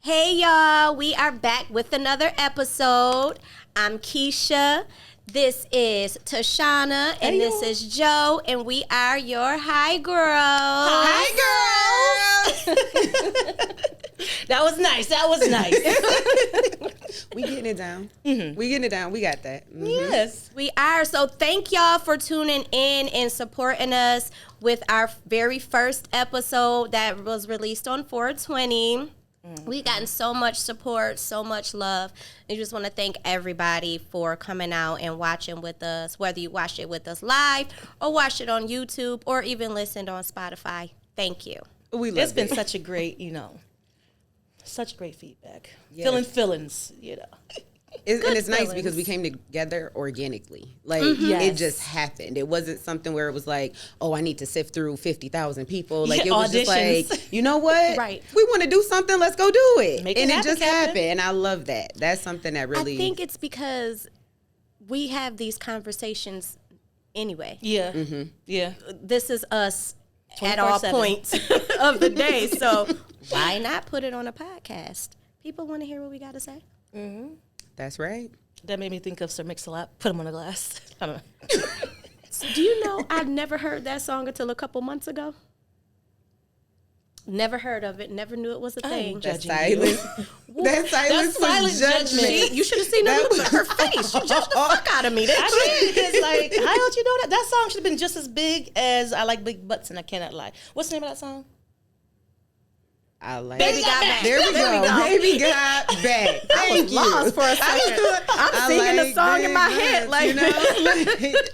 Hey y'all, we are back with another episode. I'm Keisha. This is Tashana, and this is Joe, and we are your High Gworls. Hi, girls. That was nice. We getting it down. Mm-hmm. We getting it down. We got that. Mm-hmm. Yes. We are. So thank y'all for tuning in and supporting us with our very first episode that was released on 420. We've gotten so much support, so much love. And just want to thank everybody for coming out and watching with us, whether you watched it with us live or watched it on YouTube or even listened on Spotify. Thank you. It's been such a great, such great feedback. Yes. Feelings. And it's nice because we came together organically. Like, it just happened. It wasn't something where it was like, oh, I need to sift through 50,000 people. Like, it was just like, you know what? Right. We want to do something. Let's go do it. Make it happen, it just happened. And I love that. That's something that really... I think it's because we have these conversations anyway. Yeah. Mm-hmm. Yeah. This is us at all points of the day. So why not put it on a podcast? People want to hear what we got to say. Mm-hmm. That's right. That made me think of Sir Mix-a-Lot. Put him on a glass. I don't know. Do you know I'd never heard that song until a couple months ago? Never heard of it. Never knew it was a thing. That silence. That silence was judgment. You should have seen the look on her face. She judged the fuck out of me. I did, because how don't you know that? That song should have been just as big as I Like Big Butts and I Cannot Lie. What's the name of that song? I like Baby Got Back. There we go. Baby Got Back. I was lost for a second. I'm singing the song in my head. Like,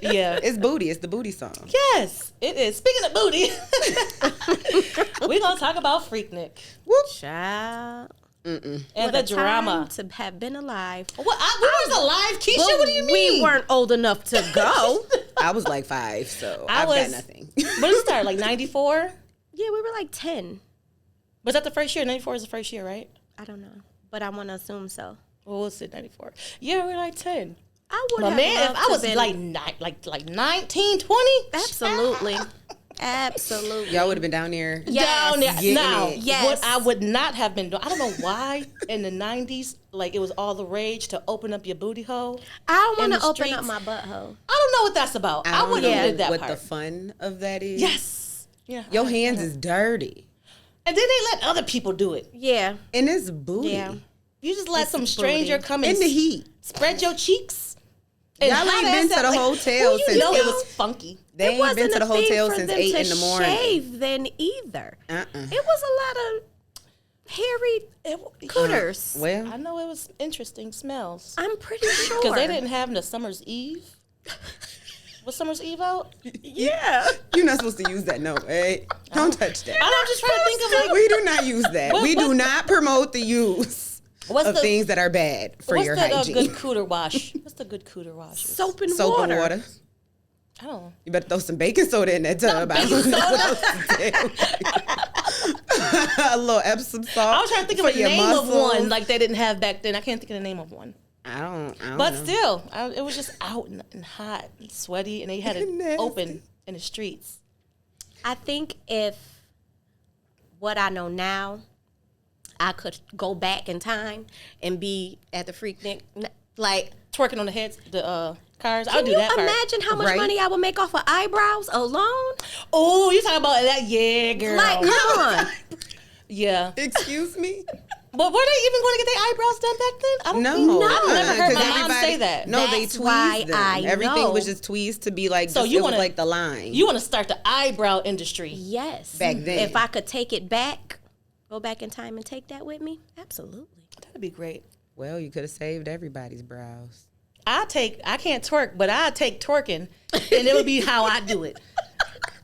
yeah. It's booty. It's the booty song. Yes, it is. Speaking of booty, we're going to talk about Freak Nik. Whoop. Child. And what the drama. To have been alive. We was alive, Keisha. What do you mean? We weren't old enough to go. I was like 5, so I've got nothing. When did it start? Like 94? Yeah, we were like 10. Was that the first year? 94 is the first year, right? I don't know, but I want to assume so. Well, we'll say 94. Yeah, we were like 10. I would have if I was like 19, 20. Absolutely. Absolutely. Y'all would have been down there. Yes. Down there. Now, yes. What I would not have been doing, I don't know why in the 90s, like it was all the rage to open up your booty hole. I don't want to open up my butthole. I don't know what that's about. I wouldn't have did that what part. The fun of that is. Yes. Yeah. Your hands is dirty. And then they let other people do it. Yeah. And it's booty. Yeah. You just let some stranger come in the heat. Spread your cheeks. And y'all ain't been to the hotel since it was funky. They ain't been to the hotel since 8 in the morning. Shave then either. It was a lot of hairy cooters. Well, I know it was interesting smells. I'm pretty sure. Because they didn't have the Summer's Eve. Was Summer's Eve out? Yeah. You're not supposed to use that note, right? Don't touch that. I'm just trying to think of like... We do not use that. We do not promote the use of things that are bad for your hygiene. What's the good cooter wash? What's the good cooter wash? Soap and water. I don't know. You better throw some baking soda in that tub. A little Epsom salt. I was trying to think of a name of one like they didn't have back then. I can't think of the name of one. I don't but know. Still, it was just out and hot and sweaty, and they had it open in the streets. I think if what I know now, I could go back in time and be at the Freak Nik, like twerking on the heads, the cars. I'll do that part. Can you imagine how much money I would make off of eyebrows alone? Oh, you talking about that? Yeah, girl. Like, come on. Yeah. Excuse me? But were they even going to get their eyebrows done back then? I don't know. I've never heard my mom say that. No, they tweezed them. Everything was just tweezed to be like, so it was like the line. You want to start the eyebrow industry. Yes. Back then. If I could take it back, go back in time and take that with me, absolutely. That'd be great. Well, you could have saved everybody's brows. I can't twerk, but I take twerking, and it would be how I do it.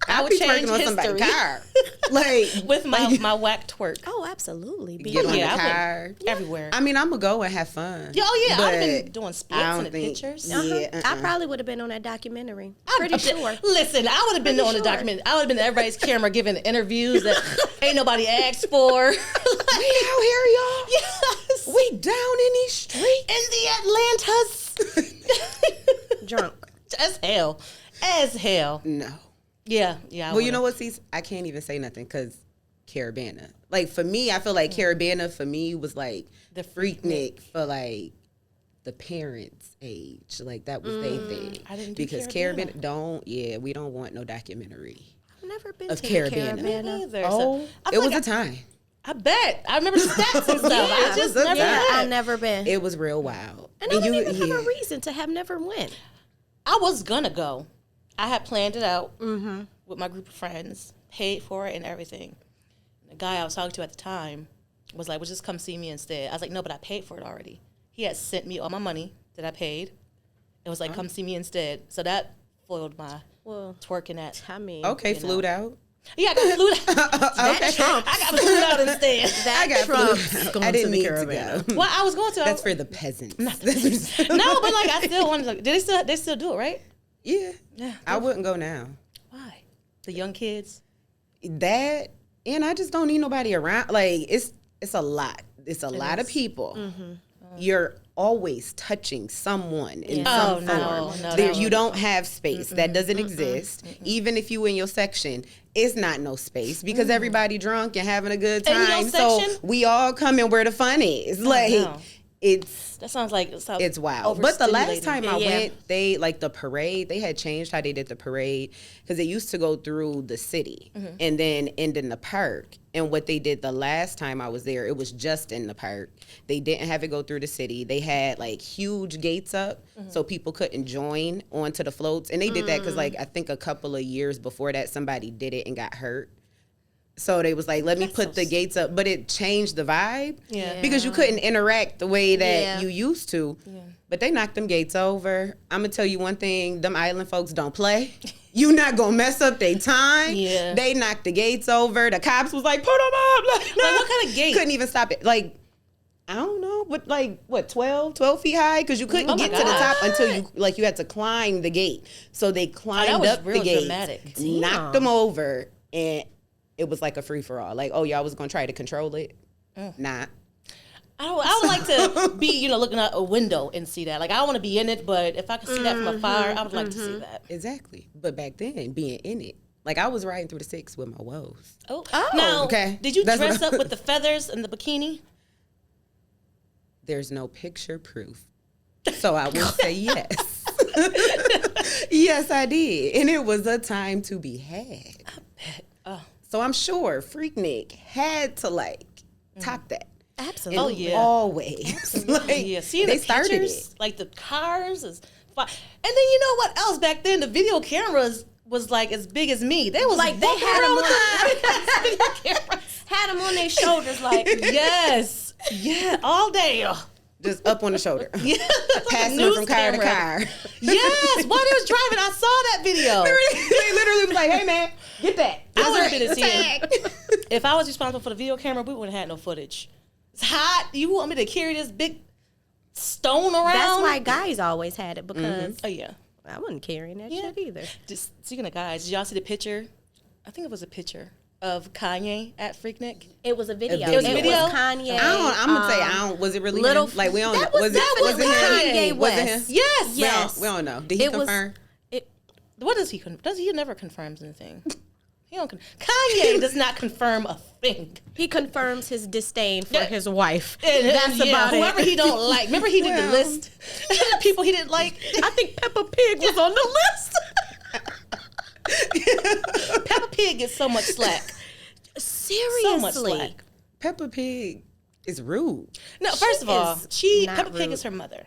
I would be change twerking on somebody's car. Like with my whack twerk. Oh, absolutely. Get on the car. Everywhere. I mean, I'm going to go and have fun. Oh, yeah. I would have been doing splits and the pictures. I probably would have been on that documentary. Pretty sure. Listen, I would have been on the documentary. I would have been everybody's camera giving interviews that ain't nobody asked for. We out here, y'all. Yes. We down in these streets. In the Atlantas. Drunk. As hell. No. Yeah. Well, you know what, Cease? I can't even say nothing because Carabana. Like for me, I feel like Carabana for me was like The Freak Nik for like the parents' age. Like that was their thing. I didn't do because Carabana we don't want no documentary. I've never been of to Carabana. Carabana. Either. Oh, it was a time. I bet. I remember the stats and stuff. I just never I've never been. It was real wild. And I don't even have a reason to have never went. I was gonna go. I had planned it out with my group of friends, paid for it and everything. The guy I was talking to at the time was like, well, just come see me instead. I was like, no, but I paid for it already. He had sent me all my money that I paid. It was like, come see me instead. So that foiled my twerking at. I mean, okay, flued out. Yeah, I got flued out. Okay. I got flued out instead. I got flued out. I didn't need to go. Well, I was going to. That's for the peasants. No, but like I still wanted to. They still do it, right? Yeah. I wouldn't go now. Why? The young kids? That, and I just don't need nobody around. Like, it's a lot. It's a lot of people. You're always touching someone in some form. No, you don't have space. That doesn't exist. Even if you in your section, it's not no space because everybody drunk and having a good time. So we all come in where the fun is. Like, that sounds like it's wild. But the last time I went, they like the parade. They had changed how they did the parade because it used to go through the city and then end in the park. And what they did the last time I was there, it was just in the park. They didn't have it go through the city. They had like huge gates up so people couldn't join onto the floats. And they did that because like I think a couple of years before that somebody did it and got hurt. So they was like, let me put the gates up. But it changed the vibe because you couldn't interact the way that you used to. Yeah. But they knocked them gates over. I'm going to tell you one thing. Them island folks don't play. You not going to mess up their time. Yeah. They knocked the gates over. The cops was like, put them up. Like, no. Like what kind of gate? Couldn't even stop it. Like, I don't know. But like, what, 12 feet high? Because you couldn't get to the top until you had to climb the gate. So they climbed up the gate, knocked them over, and it was like a free-for-all. Like, oh, y'all was going to try to control it? Nah. I would like to be, looking out a window and see that. Like, I want to be in it, but if I could see that from afar, I would like to see that. Exactly. But back then, being in it, like, I was riding through the 6 with my woes. Oh. Now, did you dress up with the feathers and the bikini? There's no picture proof. So I will say yes. Yes, I did. And it was a time to be had. I bet. Oh. So I'm sure Freak Nik had to top that. Absolutely. Always. Absolutely. Seeing they started pictures, like the cars is fun. And then you know what else? Back then the video cameras was like as big as me. They was like they had them on video cameras. Had them on their shoulders like yes. Yeah, all day. Just up on the shoulder. Yeah. Passing them from car to car. Yes. While they was driving, I saw that video. They literally was like, hey man, get that. I would have been to see it. If I was responsible for the video camera, we wouldn't have had no footage. It's hot. You want me to carry this big stone around? That's why guys always had it because I wasn't carrying that shit either. Just speaking of guys, did y'all see the picture? I think it was a picture of Kanye at Freak Nik. It was a video. It was a video? Kanye. I'm gonna say I don't. Was it really little him? Like we don't know. Was it Kanye West? Was it him? Yes. We don't know. Did he confirm? What does he? He never confirms anything. Kanye does not confirm a thing. He confirms his disdain for his wife. That's about it. Whoever he don't like. Remember he did the list? People he didn't like. I think Peppa Pig was on the list. Peppa Pig gets so much slack. Seriously. So much slack. Peppa Pig is rude. No, first of all, Peppa Pig is her mother.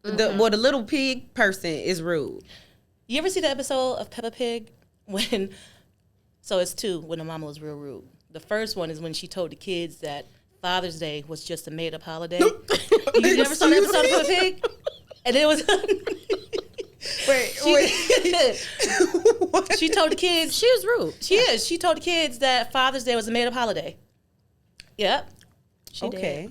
The little pig person is rude. You ever see the episode of Peppa Pig when... So it's 2 when the mama was real rude. The first one is when she told the kids that Father's Day was just a made-up holiday. You never saw the episode of Peppa Pig? And it was... Wait. She told the kids... She was rude. She is. She told the kids that Father's Day was a made-up holiday. Yep. She did.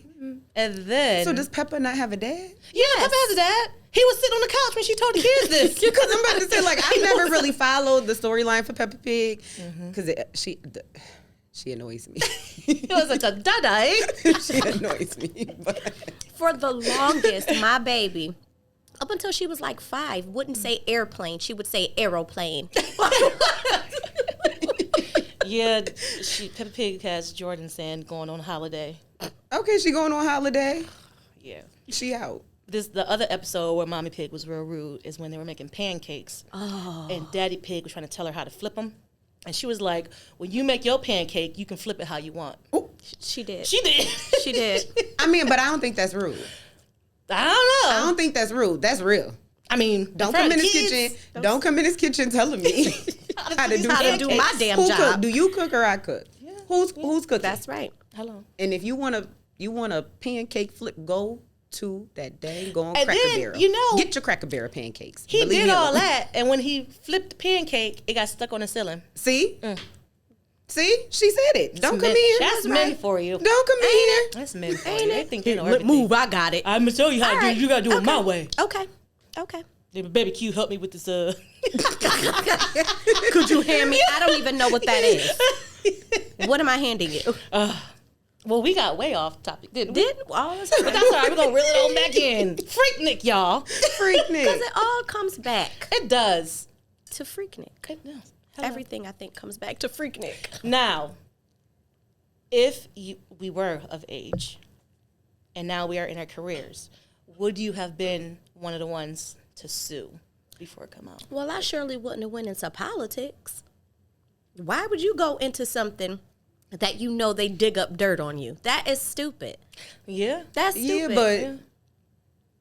And then... So does Peppa not have a dad? Yeah, Peppa has a dad. He was sitting on the couch when she told the kids this. Because I'm about to say, I never really followed the storyline for Peppa Pig because she annoys me. It was like a dada. She annoys me. But. For the longest, my baby, up until she was like 5, wouldn't say airplane. She would say aeroplane. Yeah, Peppa Pig has Jordan saying going on holiday. Okay, she going on holiday. Yeah. She out. The other episode where Mommy Pig was real rude is when they were making pancakes. Oh. And Daddy Pig was trying to tell her how to flip them. And she was like, when you make your pancake, you can flip it how you want. Ooh. She did. She did. I mean, but I don't think that's rude. I don't know. I don't think that's rude. That's real. I mean, don't come in this kitchen. Don't come in this kitchen telling me how to do my damn job. Cook? Do you cook or I cook? Yeah. Who's cooking? That's right. Hello. And if you want a pancake flip, go to that dang Cracker Barrel. Get your Cracker Barrel pancakes. He did all that, and when he flipped the pancake, it got stuck on the ceiling. See? See? She said it. Don't come in here. That's men for you. Don't come in here. That's men for you. They think they know everything. Move, I got it. I'm going to tell you how to do it. You got to do it my way. Okay. Baby Q, help me with this. Could you hand me? I don't even know what that is. What am I handing you? Well, we got way off topic, didn't we? But that's all right. We're going to reel it on back in. Freak Nik, y'all. Freak Nik. Because it all comes back. It does. To Freak Nik. It does. Everything, I think, comes back to Freak Nik. Now, if we were of age, and now we are in our careers, would you have been one of the ones to sue before it come out? Well, I surely wouldn't have went into politics. Why would you go into something that you know they dig up dirt on you? That is stupid. Yeah. That's stupid. Yeah, but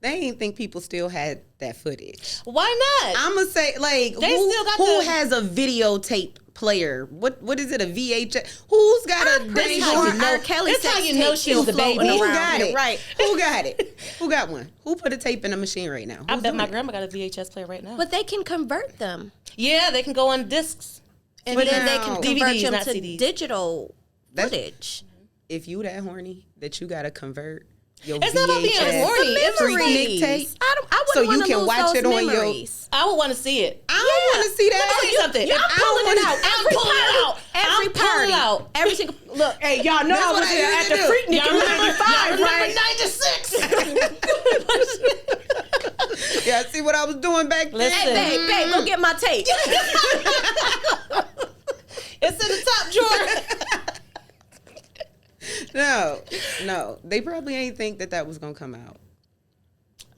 they ain't think people still had that footage. Why not? I'm going to say, like, who has a videotape player? What is it, a VHS? Who's got a dang R. Kelly? That's how you know she was the baby. Who got it? Right. Who got it? Who got one? Who put a tape in a machine right now? I bet my grandma got a VHS player right now. But they can convert them. Yeah, they can go on discs. And then they can convert DVDs, them not to CDs. Digital footage. If you that horny that you got to convert your it's not about being horny. It's Freak Nik tape. I so you can watch it on your. I would want to see it. I don't want to see that. I'll tell you something. I'm pulling it out. I'm pulling it out. Every party. Out. Every single look. Hey, y'all know I was there at the Freak Nik in 95, right? 96. Yeah, see what I was doing back then. Hey, babe, go get my tape. It's in the top drawer. No. They probably ain't think that was gonna come out.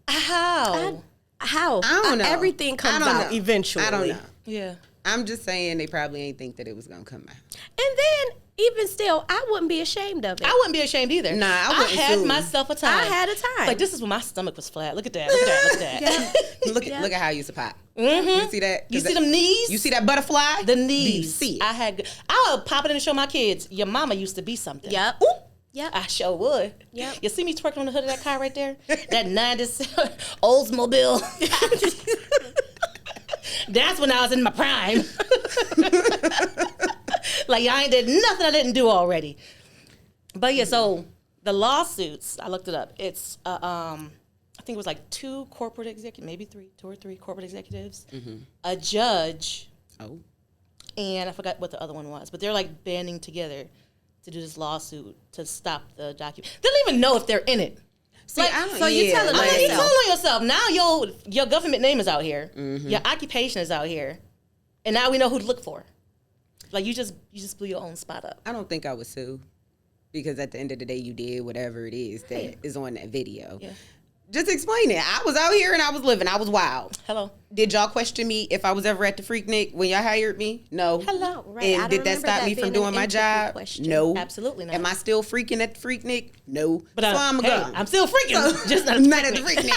How? How? I don't know. Everything comes out eventually. I don't know. Yeah. I'm just saying they probably ain't think that it was gonna come out. And then, even still, I wouldn't be ashamed of it. I wouldn't be ashamed either. Nah, I wouldn't had sue. myself a time. I had a time. Like, this is when my stomach was flat. Look at that. Look at that. Look at how I used to pop. Mm-hmm. You see that? You see them knees? You see that butterfly? The knees. See it? I would pop it in and show my kids, your mama used to be something. Yep. Ooh. Yep. I sure would. Yep. You see me twerking on the hood of that car right there? That 90s Oldsmobile. That's when I was in my prime. Like, I ain't did nothing I didn't do already. But yeah, so the lawsuits, I looked it up. It's, I think it was like two or three corporate executives, a judge, and I forgot what the other one was. But they're like banding together to do this lawsuit to stop the document. They don't even know if they're in it. See, so you're telling you're yourself. telling on yourself. Now your government name is out here. Your occupation is out here. And now we know who to look for. Like, you just blew your own spot up. I don't think I would sue. Because at the end of the day, you did whatever it is that is on that video. Yeah. Just explain it. I was out here and I was living. I was wild. Hello. Did y'all question me if I was ever at the Freak Nik when y'all hired me? No. Hello. Right. And did that stop me from doing my job? Question. No. Absolutely not. Am I still freaking at the Freak Nik? No. But I'm still freaking. So, just not at the Freak Nik.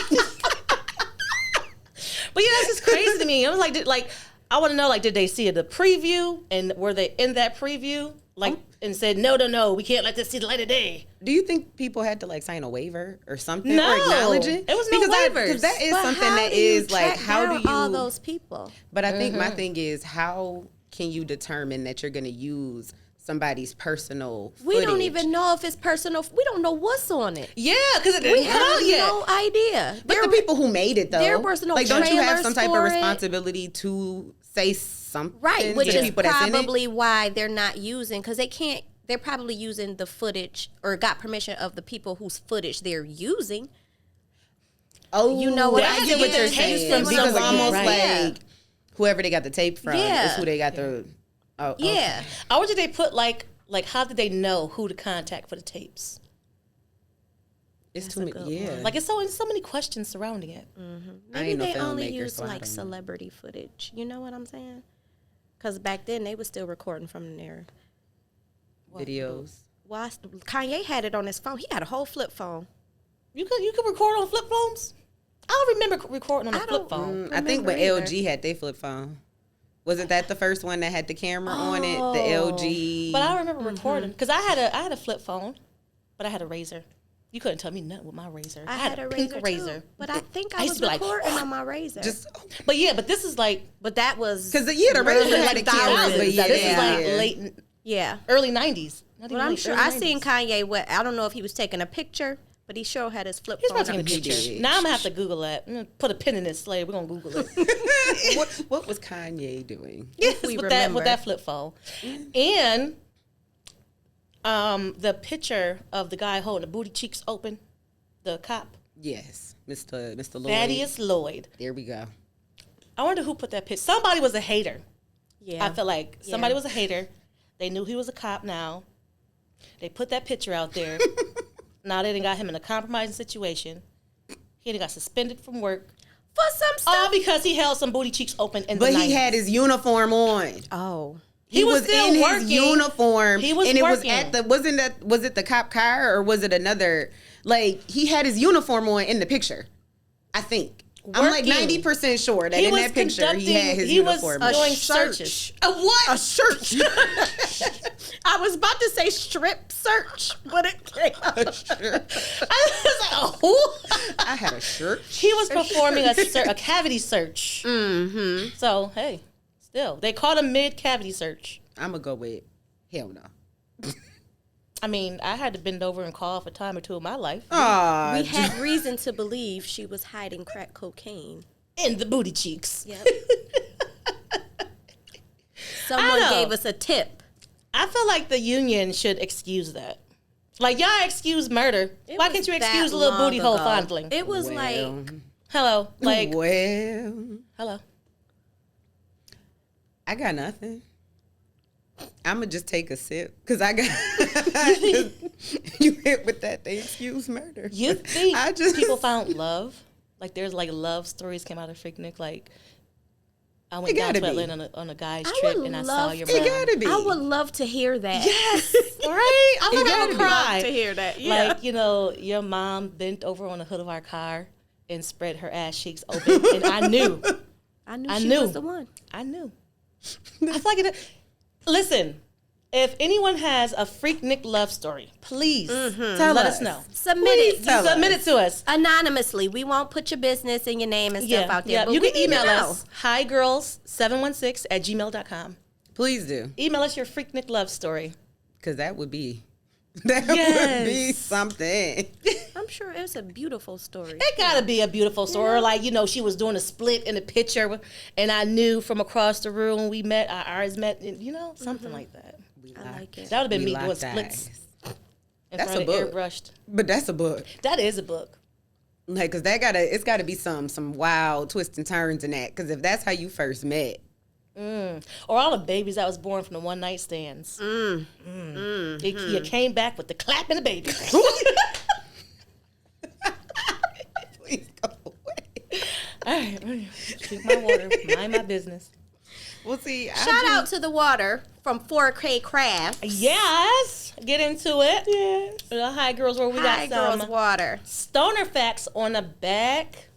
But yeah, that's just crazy to me. I was like, I want to know, like, did they see the preview and were they in that preview? Like, and said, no, we can't let this see the light of day. Do you think people had to, like, sign a waiver or something? No. Or acknowledge it? It was no waivers. Because that is something that is, like, how do you... all those people? But I think my thing is, how can you determine that you're going to use somebody's personal footage? We don't even know if it's personal. We don't know what's on it. Yeah, because it didn't We have no idea. But the people who made it, though... There was no like, don't you have some type of trailers for it? responsibility to say something Right, which to the is people that's in it? probably why they're not using, because they can't, they're probably using the footage or got permission of the people whose footage they're using. Oh, you know what I get what you're saying. From Because somewhere, almost right? like whoever they got the tape from is who they got the Oh, Yeah. Okay. Or did they put like how did they know who to contact for the tapes? It's too many. Yeah. Like it's so many questions surrounding it. Maybe they only filmmaker, use so I like don't know. celebrity footage. You know what I'm saying? Because back then they were still recording from their Videos. Kanye had it on his phone. He had a whole flip phone. You could record on flip phones. I don't remember recording on a flip phone. I think when LG had their flip phone. Wasn't that the first one that had the camera on it? The LG. But I remember recording because I had a flip phone, but I had a razor. You couldn't tell me nothing with my razor. I had a pink razor too, but I think I used was to be like, recording on my razor. But this is like, but that was because the razor had a camera. But this is like early 90s. But I'm sure I seen Kanye. I don't know if he was taking a picture, but he sure had his flip phone. He's probably taking a picture. Now I'm gonna have to Google that. I'm gonna put a pin in this slave. We're gonna Google it. What was Kanye doing? Yes, with that flip phone, and the picture of the guy holding the booty cheeks open, the cop. Yes, Mr. Lloyd. Thaddeus Lloyd. There we go. I wonder who put that picture. Somebody was a hater. Yeah, I feel like somebody was a hater. They knew he was a cop now. They put that picture out there. Now they done got him in a compromising situation. He done got suspended from work. For some stuff. All because he held some booty cheeks open in the 90s. But he had his uniform on. Oh. He was still in working. his uniform. He was and it working. was it the cop car or was it another? Like, he had his uniform on in the picture, I think. I'm like 90% sure that in that picture he had his uniform on. He was doing searches. A what? A search. I was about to say strip search, but it came out. I was like, who? I had a shirt. He was performing a cavity search. Mm-hmm. So, hey, still. They called him mid-cavity search. I'm going to go with hell no. I mean, I had to bend over and cough a time or two in my life. Aww. We had reason to believe she was hiding crack cocaine. In the booty cheeks. Yep. Someone gave us a tip. I feel like the union should excuse that. Like, y'all excuse murder. Why can't you excuse a little booty hole fondling? It was like... Hello. Like... Well... Hello. I got nothing. I'm going to just take a sip. Because I got... you hit with that. They excuse murder. You think people found love? Like, there's, like, love stories came out of Freak Nik. Like, I went down to Atlanta on a guy's trip and I saw your mom. It gotta be. I would love to hear that. Yes. Right? I would cry. To hear that. Yeah. Like, you know, your mom bent over on the hood of our car and spread her ass cheeks open. And I knew. She was the one. I knew. I feel like it. Listen, if anyone has a Freak Nik love story, please let us know. Submit it. Submit it to us. Anonymously. We won't put your business and your name and stuff out there. Yeah. But You we can need to email know. us, highgirls716@gmail.com. Please do. Email us your Freak Nik love story. Because that would be... That would be something. I'm sure it's a beautiful story. It gotta be a beautiful story. Or like, you know, she was doing a split in a picture and I knew from across the room we met, our eyes met, and, you know, something like that. I like it. That would have been me doing splits. That's a book. Airbrushed. But that's a book. That is a book. Like, because it's got to be some wild twists and turns in that. Because if that's how you first met. Or all the babies that was born from the one night stands. You came back with the clap and the baby. Please go away. All right, drink my water, mind my business. We'll see. Shout out to the water from 4K Crafts. Yes, get into it. Yes, the High Gworls where we High got some Gworls water. stoner facts on the back.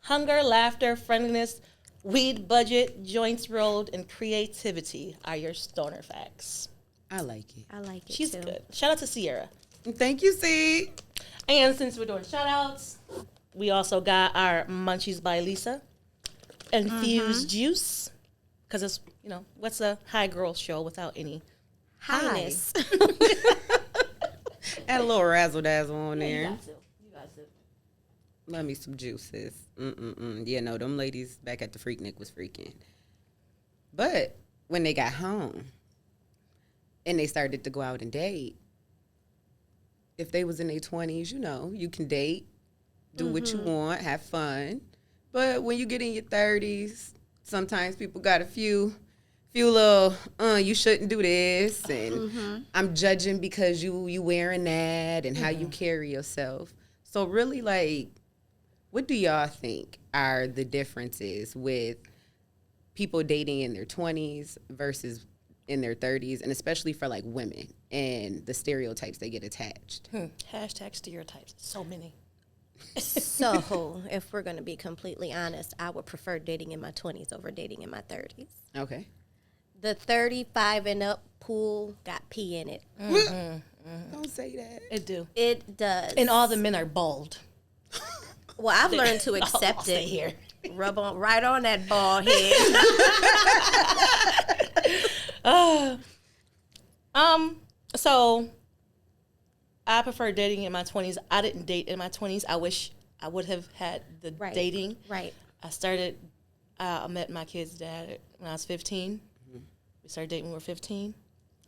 Hunger, laughter, friendliness, weed budget, joints rolled, and creativity are your stoner facts. I like it. I like it. She's too. good. Shout out to Sierra. Thank you, C. And since we're doing shout outs, we also got our Munchies by Lisa infused juice. Because it's, you know, what's a High Gworls show without any Highness. Add a little razzle dazzle on there. You got to. Love me some juices. Yeah, no, them ladies back at the Freak Nik was freaking. But when they got home and they started to go out and date, if they was in their 20s, you know, you can date, do what you want, have fun. But when you get in your 30s, sometimes people got a few few little, you shouldn't do this, and I'm judging because you wearing that and how you carry yourself. So really, like, what do y'all think are the differences with people dating in their 20s versus in their 30s, and especially for like women and the stereotypes they get attached? Hashtag stereotypes. So many. So, if we're going to be completely honest, I would prefer dating in my 20s over dating in my 30s. Okay. The 35 and up pool got pee in it. Don't say that. It do. It does. And all the men are bald. Well, I've learned to accept I'll stay it. here. Rub on right on that bald head. So I prefer dating in my 20s. I didn't date in my 20s. I wish I would have had the dating. Right. I met my kid's dad when I was 15. We started dating when we were 15,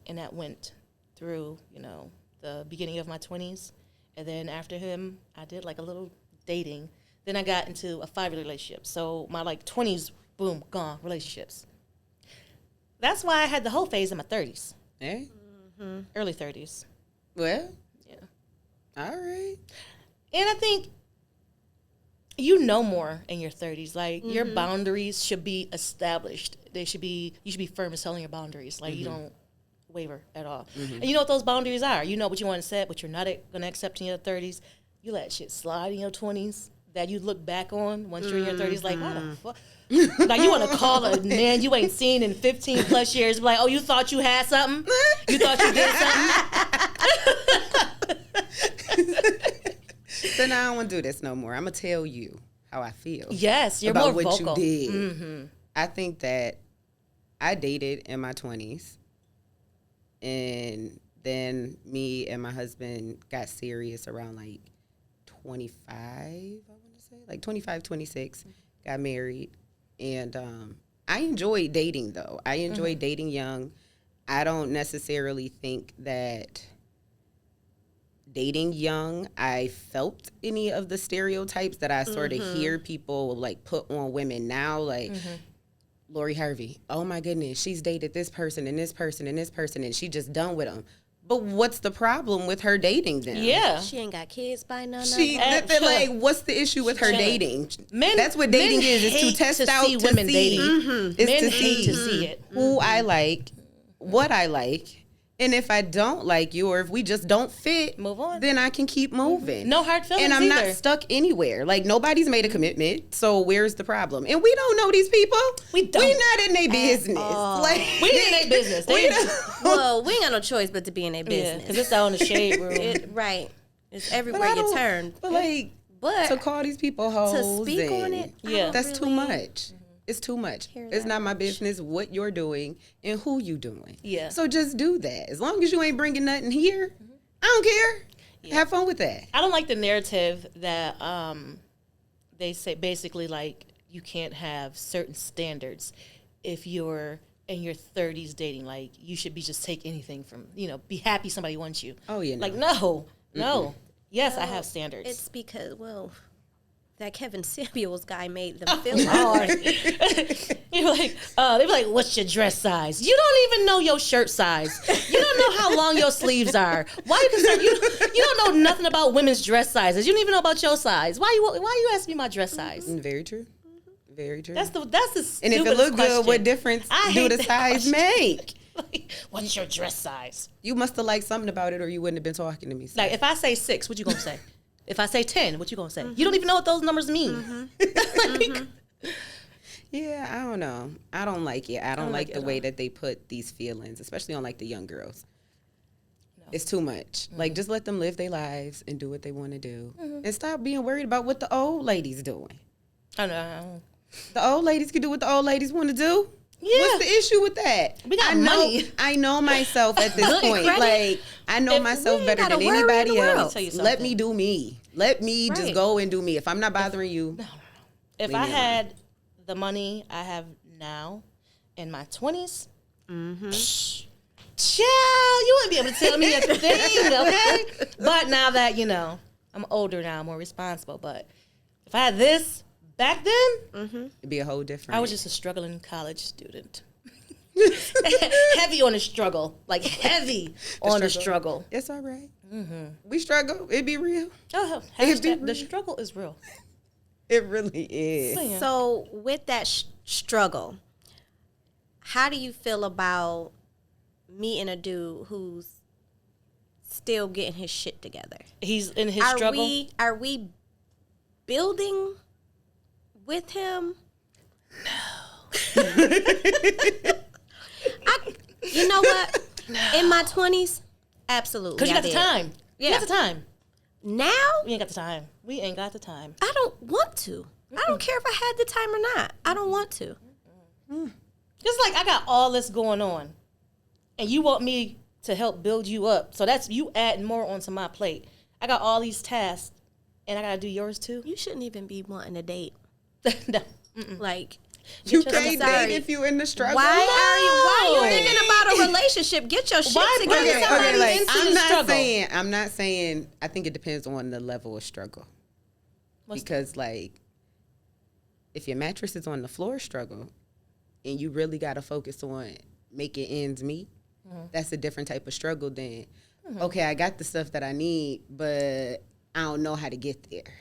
and that went through, the beginning of my 20s. And then after him, I did like a little dating. Then I got into a 5-year relationship. So my 20s, boom, gone, relationships. That's why I had the whole phase in my 30s. Hey? Early 30s. Well? Yeah. All right. And I think you know more in your 30s. Like, your boundaries should be established. You should be firm in telling your boundaries. Like, you don't waver at all. And you know what those boundaries are. You know what you want to set, what you're not going to accept in your 30s. You let shit slide in your 20s that you look back on once you're in your 30s. Like, why the fuck? Like, you want to call a man you ain't seen in 15 plus years. Like, oh, you thought you had something? You thought you did something? So now I don't want to do this no more. I'm going to tell you how I feel. Yes, you're about more what vocal. you did. I think that I dated in my 20s, and then me and my husband got serious around like 25, I want to say, like 25, 26, got married. And I enjoyed dating, though. I enjoyed dating young. I don't necessarily think that dating young, I felt any of the stereotypes that I sort of hear people like put on women now, like Lori Harvey. Oh my goodness, she's dated this person and this person and this person, and she just done with them. But what's the problem with her dating them? Yeah. She ain't got kids by none of them. Like, what's the issue with her dating? That's what dating is to test out to women see. Dating. It's men to hate to see it. Who I like, what I like. And if I don't like you, or if we just don't fit, move on. Then I can keep moving. No hard feelings. And I'm either. not stuck anywhere. Like, nobody's made a commitment, so where's the problem? And we don't know these people. We don't. We not in their business. Like, we in their business. Well, we ain't got no choice but to be in their business. Because it's out in the shade room. Right. It's everywhere you turn. But to call these people hoes, to speak on it, that's too much. It's too much. It's not my business what you're doing and who you doing. Yeah. So just do that. As long as you ain't bringing nothing here, I don't care. Yeah. Have fun with that. I don't like the narrative that they say basically like you can't have certain standards if you're in your 30s dating. Like, you should be just take anything from, be happy somebody wants you. Oh, yeah. Like, no. Yes, I have standards. It's because, that Kevin Samuels guy made them feel hard. They be like, what's your dress size? You don't even know your shirt size. You don't know how long your sleeves are. Why you concerned? You don't know nothing about women's dress sizes. You don't even know about your size. Why you asking me my dress size? Very true. Very true. That's the and if it look good, what difference do the size make? Like, what's your dress size? You must have liked something about it, or you wouldn't have been talking to me. Like, if I say 6, what you gonna say? If I say 10, what you gonna say? You don't even know what those numbers mean. Yeah, I don't know. I don't like it. I don't like the way that they put these feelings, especially on like the young girls. No. It's too much. Like, just let them live their lives and do what they want to do, and stop being worried about what the old ladies doing. I know. The old ladies can do what the old ladies want to do. Yeah. What's the issue with that? We got money. I know myself at this point. Like, I know myself better than anybody else. Let me do me. Let me just go and do me. If I'm not bothering you. No. If I had the money I have now in my 20s, child, you wouldn't be able to tell me a thing, okay? But now that, I'm older now, more responsible. But if I had this back then, it'd be a whole different. I was just a struggling college student. Heavy on the struggle. Like, heavy on the struggle. It's all right. We struggle. It be real. Oh, the struggle is real. It really is. So with that struggle, how do you feel about meeting a dude who's still getting his shit together? He's in his struggle. Are we building with him? No. You know what? No. In my 20s, absolutely. Because you got the time. Yeah. You got the time. Now? We ain't got the time. We ain't got the time. I don't want to. I don't care if I had the time or not. I don't want to. Just like I got all this going on, and you want me to help build you up. So that's you adding more onto my plate. I got all these tasks, and I got to do yours too. You shouldn't even be wanting to date. No. Like, you can't date if you in the struggle. Why are you thinking about a relationship? Get your shit together. Okay, like, I'm not saying. I think it depends on the level of struggle. Because like, if your mattress is on the floor, struggle, and you really got to focus on making ends meet, that's a different type of struggle than, okay, I got the stuff that I need, but I don't know how to get there.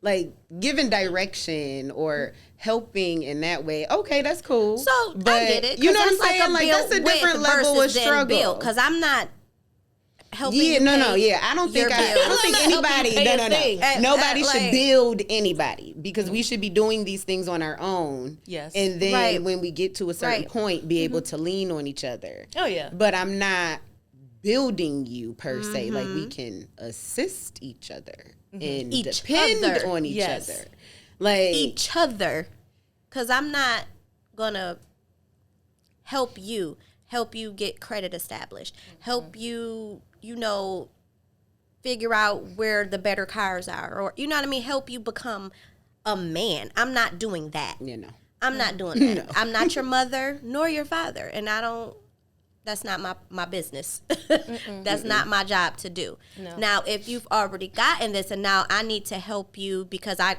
Like, giving direction or helping in that way, okay, that's cool. So, but I get it. You know what I'm saying? Like, that's a different level of struggle. Because I'm not helping I don't think anybody, nobody should build anybody, because we should be doing these things on our own. Yes. And then when we get to a certain point, be able to lean on each other. Oh, yeah. But I'm not building you per se. Like, we can assist each other and depend on each other. Like, each other. Because I'm not going to help you get credit established, help you, figure out where the better cars are, or, you know what I mean? Help you become a man. I'm not doing that. I'm not doing that. No. I'm not your mother nor your father. And that's not my business. That's not my job to do. No. Now, if you've already gotten this and now I need to help you because I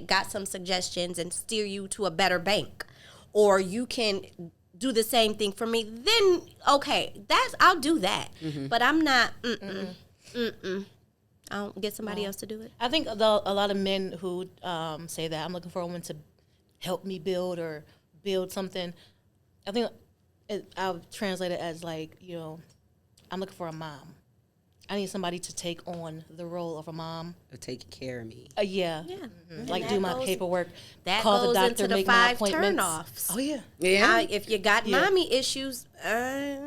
got some suggestions and steer you to a better bank, or you can do the same thing for me, then okay, I'll do that. But I'm not. I'll get somebody else to do it. I think a lot of men who say that I'm looking for a woman to help me build or build something. I think I'll translate it as like, I'm looking for a mom. I need somebody to take on the role of a mom. Taking care of me. Yeah. Like do my paperwork. That call goes the doctor, into the make 5 my appointments. turnoffs. Oh yeah. Yeah. If you got mommy issues, you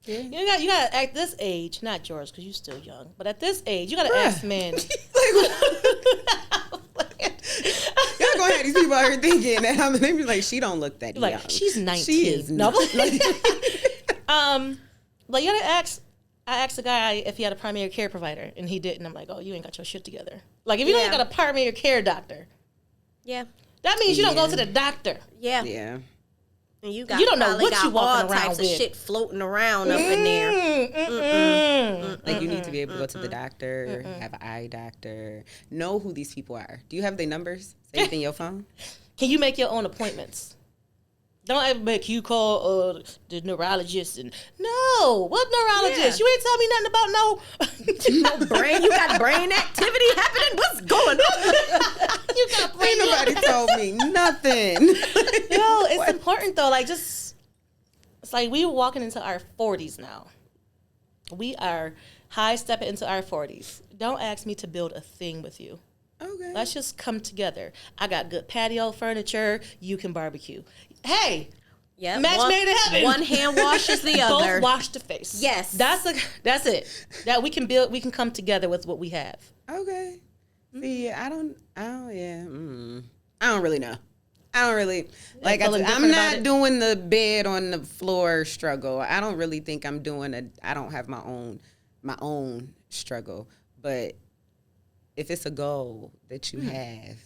gotta at this age, not yours because you're still young, but at this age, you gotta ask men. Y'all gonna have these people out here thinking that they be like, she don't look that young. She's 19. She is not. Like you gotta ask. I asked the guy if he had a primary care provider, and he didn't. I'm like, oh, you ain't got your shit together. Like, if you ain't got a primary care doctor, that means you don't go to the doctor. Yeah. And you don't know what you walking around with. All types of shit floating around up in there. Like, you need to be able to go to the doctor, have an eye doctor, know who these people are. Do you have their numbers saved in your phone? Can you make your own appointments? Don't ever make you call the neurologist and what neurologist? You ain't tell me nothing about no brain. You got brain activity happening. What's going on? You got brain. Ain't nobody told me nothing. Yo, it's important though. Like it's like we were walking into our 40s now. We are high stepping into our 40s. Don't ask me to build a thing with you. Okay. Let's just come together. I got good patio furniture. You can barbecue. Hey, match made in heaven. One hand washes the other. Both wash the face. Yes, that's it. That we can build. We can come together with what we have. Okay. See, I don't really know. I don't really like. I'm not doing the bed on the floor struggle. I don't really think I'm doing I don't have my own struggle. But if it's a goal that you have,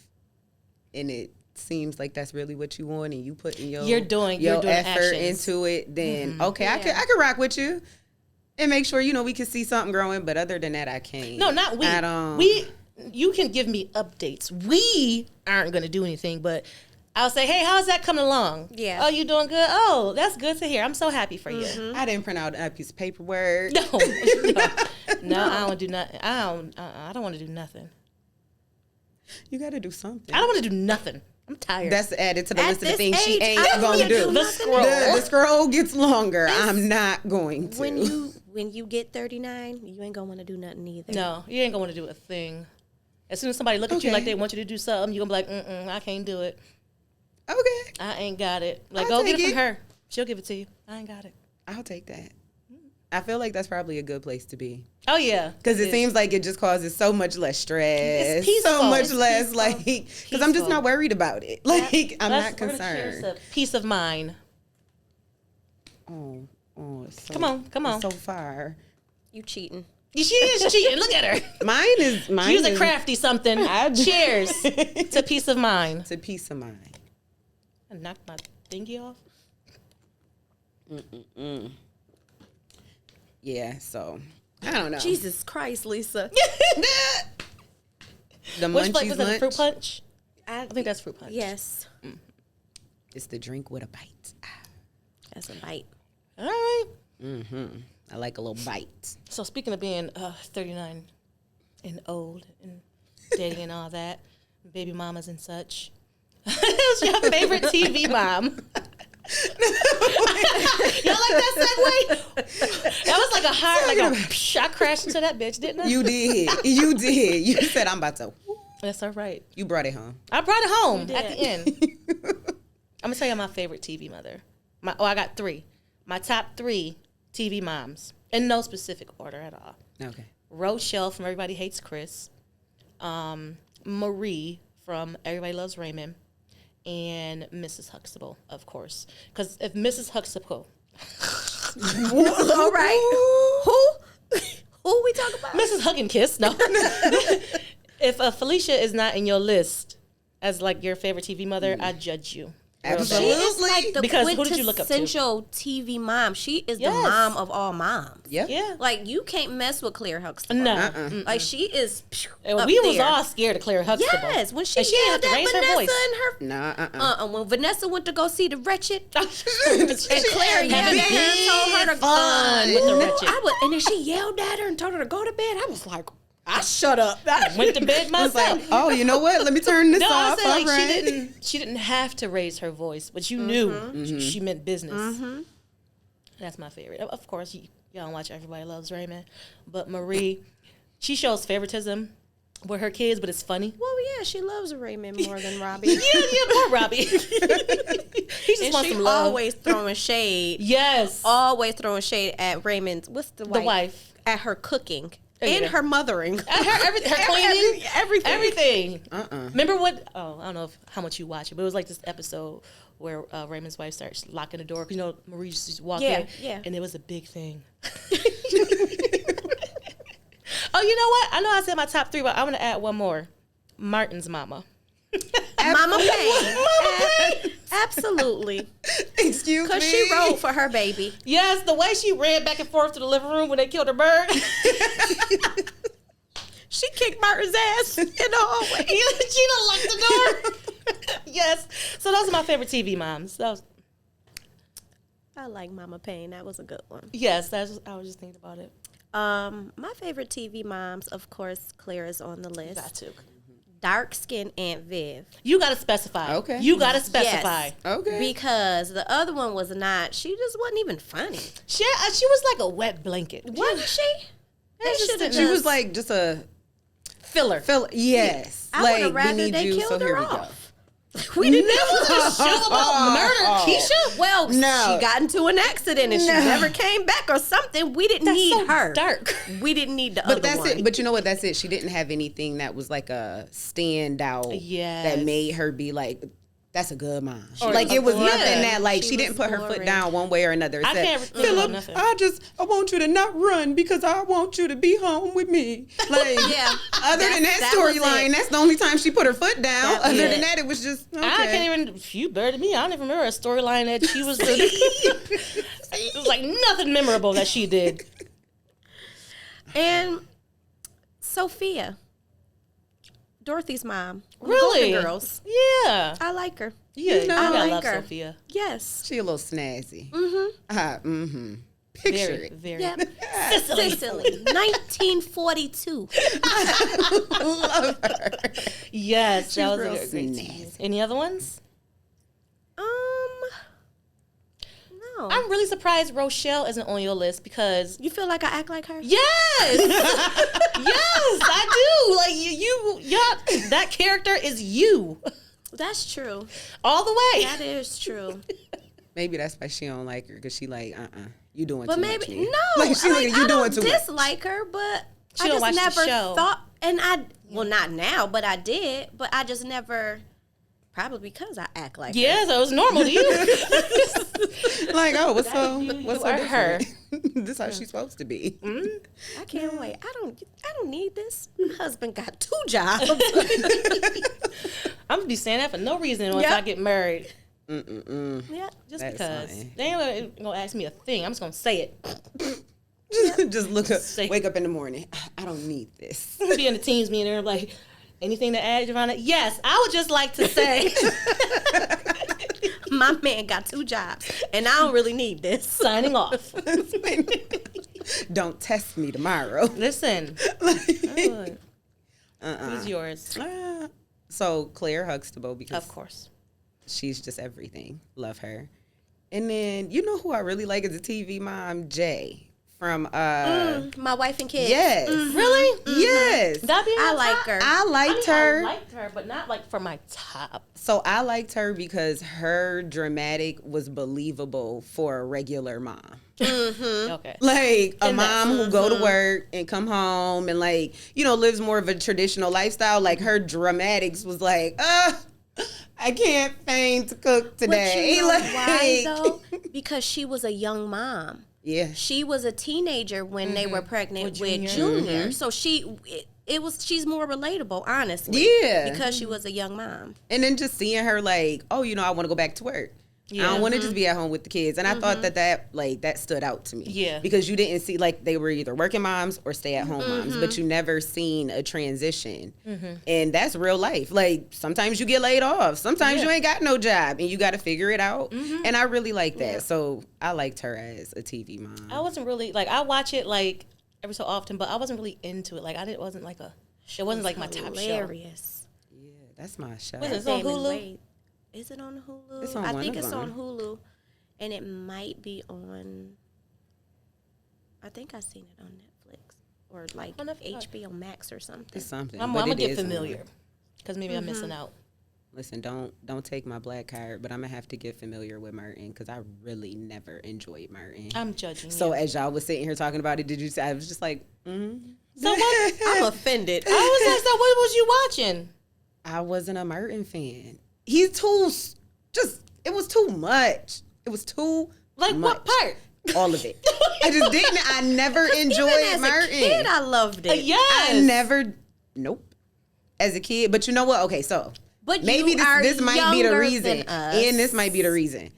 and it seems like that's really what you want, and you putting your effort actions into it, then okay, I can rock with you and make sure we can see something growing. But other than that, I can't. No, not we. I don't. You can give me updates. We aren't going to do anything, but I'll say, hey, how's that coming along? Yeah. Oh, you doing good? Oh, that's good to hear. I'm so happy for you. I didn't print out a piece of paperwork. No, I don't do nothing. I don't want to do nothing. You got to do something. I don't want to do nothing. I'm tired. That's added to the list of the this things she age, ain't I don't going to wanna do. do The scroll. The scroll gets longer. I'm not going to. When you get 39, you ain't gonna want to do nothing either. No, you ain't going to do a thing. As soon as somebody look at you like they want you to do something, you're going to be like, I can't do it. Okay. I ain't got it. Like, I'll go get it take from her. She'll give it to you. I ain't got it. I'll take that. I feel like that's probably a good place to be. Oh, yeah. Because it seems like it just causes so much less stress. It's peaceful. So much It's less, peaceful. like, because I'm just not worried about it. Like, I'm not We're gonna cheers concerned. to peace of mind. Oh, it's so, Come on. it's so far. You cheating. She is cheating. Look at her. Mine Use a is crafty something. Cheers to peace of mind. to peace of mind. I knocked my thingy off. Yeah, so I don't know. Jesus Christ, Lisa. The Which munchies flavor was that? lunch. Fruit punch? I I think that's fruit punch. Yes. It's the drink with a bite. That's a bite. All right. I like a little bite. So speaking of being 39 and old and dating and all that, baby mamas and such, who's your favorite TV mom? Y'all like that segue? That was like a hard, like a I crashed into that bitch, didn't I? You did. You did. You said I'm about to. That's all right. You brought it home. I brought it home at the end. I'm gonna tell you my favorite TV mother. I got 3. My top 3 TV moms, in no specific order at all. Okay. Rochelle from Everybody Hates Chris, Marie from Everybody Loves Raymond, and Mrs. Huxtable, of course. Because if Mrs. Huxtable, All right. Who we talking about? Mrs. Hug and Kiss, no. If Felicia is not in your list as like your favorite TV mother, I judge you. Absolutely. She is like the Because who did you look up to? quintessential TV mom. She is Yes. the mom of all moms. Yep. Yeah. Like, you can't mess with Claire Huxtable. No. Like, she is And up we was there. all scared of Claire Huxtable. Yes, when she And she yelled had to at raise her Vanessa voice. and her... Nah, when Vanessa went to go see the Wretched, and She Claire had yelled big at her and told her to fun with the Wretched. and then she yelled at her and told her to go to bed. I was like, I shut up. Went to bed I was myself. like, oh, you know what? Let me turn this No, I off. said like All right. she didn't have to raise her voice, but you knew she meant business. That's my favorite. Of course, y'all don't watch Everybody Loves Raymond, but Marie, she shows favoritism with her kids, but it's funny. Well, yeah, she loves Raymond more than Robbie. Yeah, poor Robbie. He just And wants she some love. always throwing shade. Yes, Always throwing shade at Raymond's. What's the wife. At her cooking yeah. and her mothering. Her cleaning, Everything. Remember what? Oh, I don't know how much you watch it, but it was like this episode where Raymond's wife starts locking the door because Marie just walked in, and it was a big thing. Oh, you know what? I know I said my top 3, but I'm gonna add one more. Martin's mama. Mama Payne. Absolutely. Excuse me. Because she rode for her baby. Yes, the way she ran back and forth to the living room when they killed her bird. She kicked Martin's ass in the hallway. She done locked the door. Yes. So those are my favorite TV moms. I like Mama Payne. That was a good one. Yes, I was just thinking about it. My favorite TV moms, of course, Claire is on the list. Got to. Dark skin Aunt Viv. You gotta specify. Okay. You gotta specify. Yes. Okay. Because the other one was not. She just wasn't even funny. She was like a wet blanket. Wasn't she? She was like just a Filler. yes. I like, would have rather we need they you, killed so her here we off. go. We didn't That was a show about murder, Keisha. Well, No. she got into an accident and she never came back or something. We didn't need so her. dark. We didn't need the But other that's one. it. But you know what? That's it. She didn't have anything that was like a standout Yes. that made her be like, that's a good mom. Or Like it was yeah. nothing that like She she didn't was put her foot boring. down one way or another. It I said, can't think of Philip, nothing. I want you to not run because I want you to be home with me. Like Yeah. other than that That was storyline, it. that's the only time she put her foot down. That was Other it. than that, it was just okay. I can't even. You better than me. I don't even remember a storyline that she was. It was like nothing memorable that she did. And Sophia, Dorothy's mom. Really? Golden Girls. Yeah. I like her. Yeah, you know, I like love her. Sophia. Yes. She a little snazzy. Picture Very, it. very. Yep. Sicily, 1942. Love her. Yes, She's that was real a great snazzy. TV. Any other ones? No. I'm really surprised Rochelle isn't on your list because You feel like I act like her? yes, yes, I do. Like that character is you That's true. all the way. That is true. Maybe that's why she don't like her, because she like, you doing But too maybe much. man. no. Like, she like, you I doing don't too much. dislike her, but She I don't just watch the never show. thought. And not now, but I did. But I just never. Probably because I act like her. Yeah, so it's normal to you. Like, oh, what's you so are her. different? This how she's supposed to be. I can't wait. I don't need this. My husband got 2 jobs. I'm gonna be saying that for no reason once Yep. I get married. Yeah. Just That's because fine. they ain't gonna ask me a thing. I'm just gonna say it. Just look up, Say- wake up in the morning. I don't need this. Be in the teams meeting and they're like, anything to add, Giovanna? Yes, I would just like to say My man got 2 jobs, and I don't really need this. signing off. Don't test me tomorrow. Listen, who's yours? So Claire Huxtable, because Of course. she's just everything. Love her. And then you know who I really like as a TV mom? Jay from My wife and kids. Yes. Really? Yes. That'd be I my like top? her. I liked her. I liked her, but not like for my top. So I liked her because her dramatic was believable for a regular mom. Okay. Like a And mom who go to work and come home and like, lives more of a traditional lifestyle. Like her dramatics was like, I can't feign to cook today. But you know Like, why though? Because she was a young mom. Yeah. She was a teenager when they were pregnant with Junior. Junior. So she's more relatable, honestly. Yeah. Because she was a young mom. And then just seeing her like, I want to go back to work. I don't want to just be at home with the kids. And I thought that stood out to me. Yeah. Because you didn't see, like, they were either working moms or stay-at-home moms, but you never seen a transition. And that's real life. Like, sometimes you get laid off. Sometimes you ain't got no job, and you got to figure it out. And I really like that. So I liked her as a TV mom. I wasn't really, like, I watch it, like, every so often, but I wasn't really into it. Like, it wasn't like my top show. Hilarious. Yeah, that's my show. Was it? It's on Damon Hulu? Wade. Is it on Hulu? It's on I one think of it's them. on Hulu. And it might be on, I think I seen it on Netflix. Or like On Netflix. HBO Max or something. It's something. I'm but going it to get is on familiar. there. Because maybe I'm missing out. Listen, don't take my black card, but I'm gonna have to get familiar with Martin because I really never enjoyed Martin. I'm judging So you. as y'all was sitting here talking about it, did you say? I was just like, So what? I'm offended. I was like, so what was you watching? I wasn't a Martin fan. He's too, it was too much. It was too Like, much. what part? All of it. I just didn't. I never enjoyed Even as Martin. a kid, I loved it. Yes. I never. Nope. As a kid, but you know what? Okay, so But maybe you are this might be the younger reason, than us. and this might be the reason,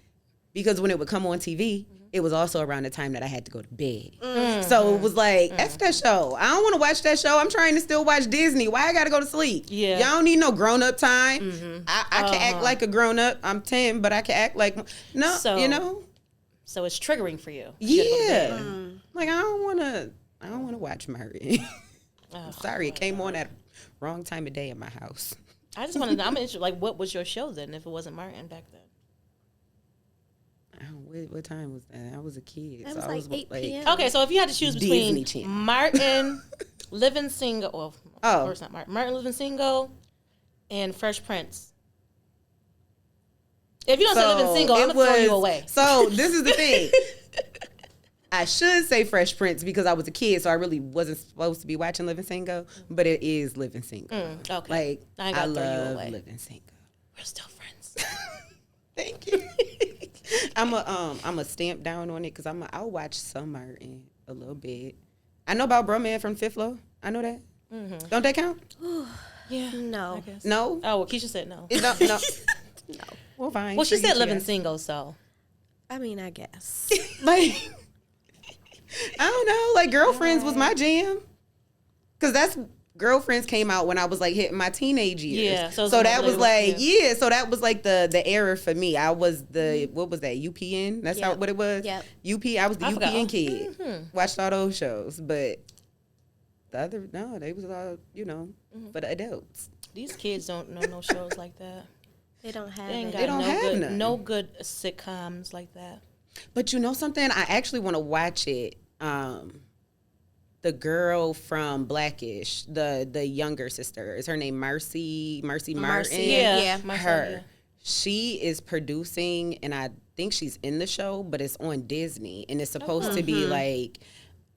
because when it would come on TV, it was also around the time that I had to go to bed. So it was like, F that show. I don't want to watch that show. I'm trying to still watch Disney. Why I got to go to sleep? Yeah. Y'all don't need no grown up time. I can act like a grown up. I'm 10, but I can act like no. So- So it's triggering for you. You gotta go to Yeah. bed. Like I don't want to watch Martin. Oh, Sorry, it came on at wrong time of day in my house. I just wanted to, I'm interested, like, what was your show then if it wasn't Martin back then? What time was that? I was a kid. That so was I like was 8 p.m. Okay, so if you had to choose Disney between Channel. Martin, Living Single, well, Oh. of course not Martin, Martin Living Single, and Fresh Prince. If you don't say Living Single, I'm going to throw you away. So this is the thing. I should say Fresh Prince because I was a kid, so I really wasn't supposed to be watching Living Single, but it is Living Single. Okay. Like, I ain't I gotta throw you love away. Living Single. We're still friends. Thank you. I'm a stamp down on it because I'll watch some Martin a little bit. I know about Bro Man from Fifth Floor. I know that. Don't that count? Yeah. No. I guess. No. Oh, well, Keisha said no. It don't, no. No. Well, fine. Well, she Forget said you Living guys. Single, so. I mean, I guess. Like, I don't know. Like, Girlfriends was my jam. Because that's Girlfriends came out when I was like hitting my teenage years. Yeah. So that was like, so that was like the era for me. I was the, what was that, UPN? That's how what it was? Yep. I was the UPN kid. Watched all those shows. But the other, no, they was all, for the adults. These kids don't know no shows like that. They don't have They don't have none. No good sitcoms like that. But you know something? I actually want to watch it. The girl from Blackish, the younger sister, is her name Marcy Martin? Yeah. Her. Yeah. She is producing, and I think she's in the show, but it's on Disney, and it's supposed to be like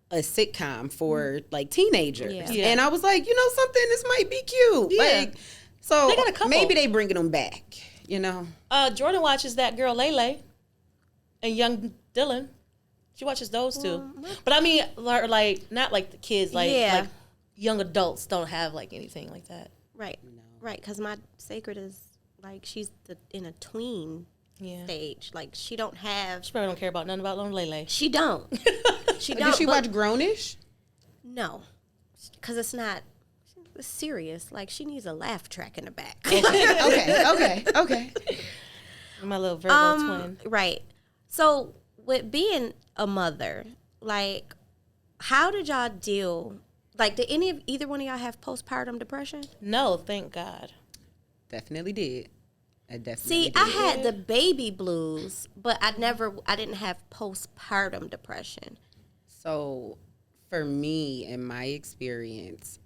a sitcom for like teenagers. Yeah. And I was like, something, this might be cute. Yeah. Like, so They got a couple. maybe they bringing them back, Jordan watches that girl Lele and young Dylan. She watches those two. But I mean, like, not like the kids, like young adults don't have like anything like that. Right. No. Right, because my Sacred is like, she's in a tween stage. Like, she don't have. She probably don't care about nothing about little Lele. She don't. She don't. Did she watch Grownish? No, because it's not. It's serious. Like, she needs a laugh track in the back. Okay. My little Virgo twin. Right. So with being a mother, like, how did y'all deal? Like, did either one of y'all have postpartum depression? No, thank God. Definitely did. I definitely See, did. I had the baby blues, but I didn't have postpartum depression. So for me, in my experience,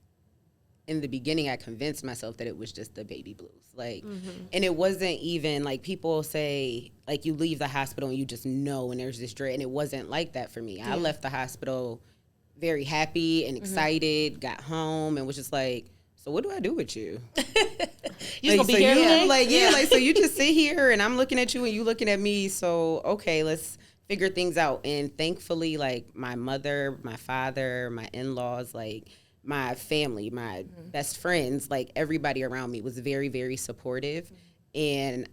in the beginning, I convinced myself that it was just the baby blues. Like, and it wasn't even like people say, like, you leave the hospital and you just know, and there's this dread. And it wasn't like that for me. I left the hospital very happy and excited, got home, and was just like, so what do I do with you? You like, gonna be here today? So you just sit here and I'm looking at you and you looking at me. So, okay, let's figure things out. And thankfully, like, my mother, my father, my in-laws, like, my family, my best friends, like, everybody around me was very, very supportive. And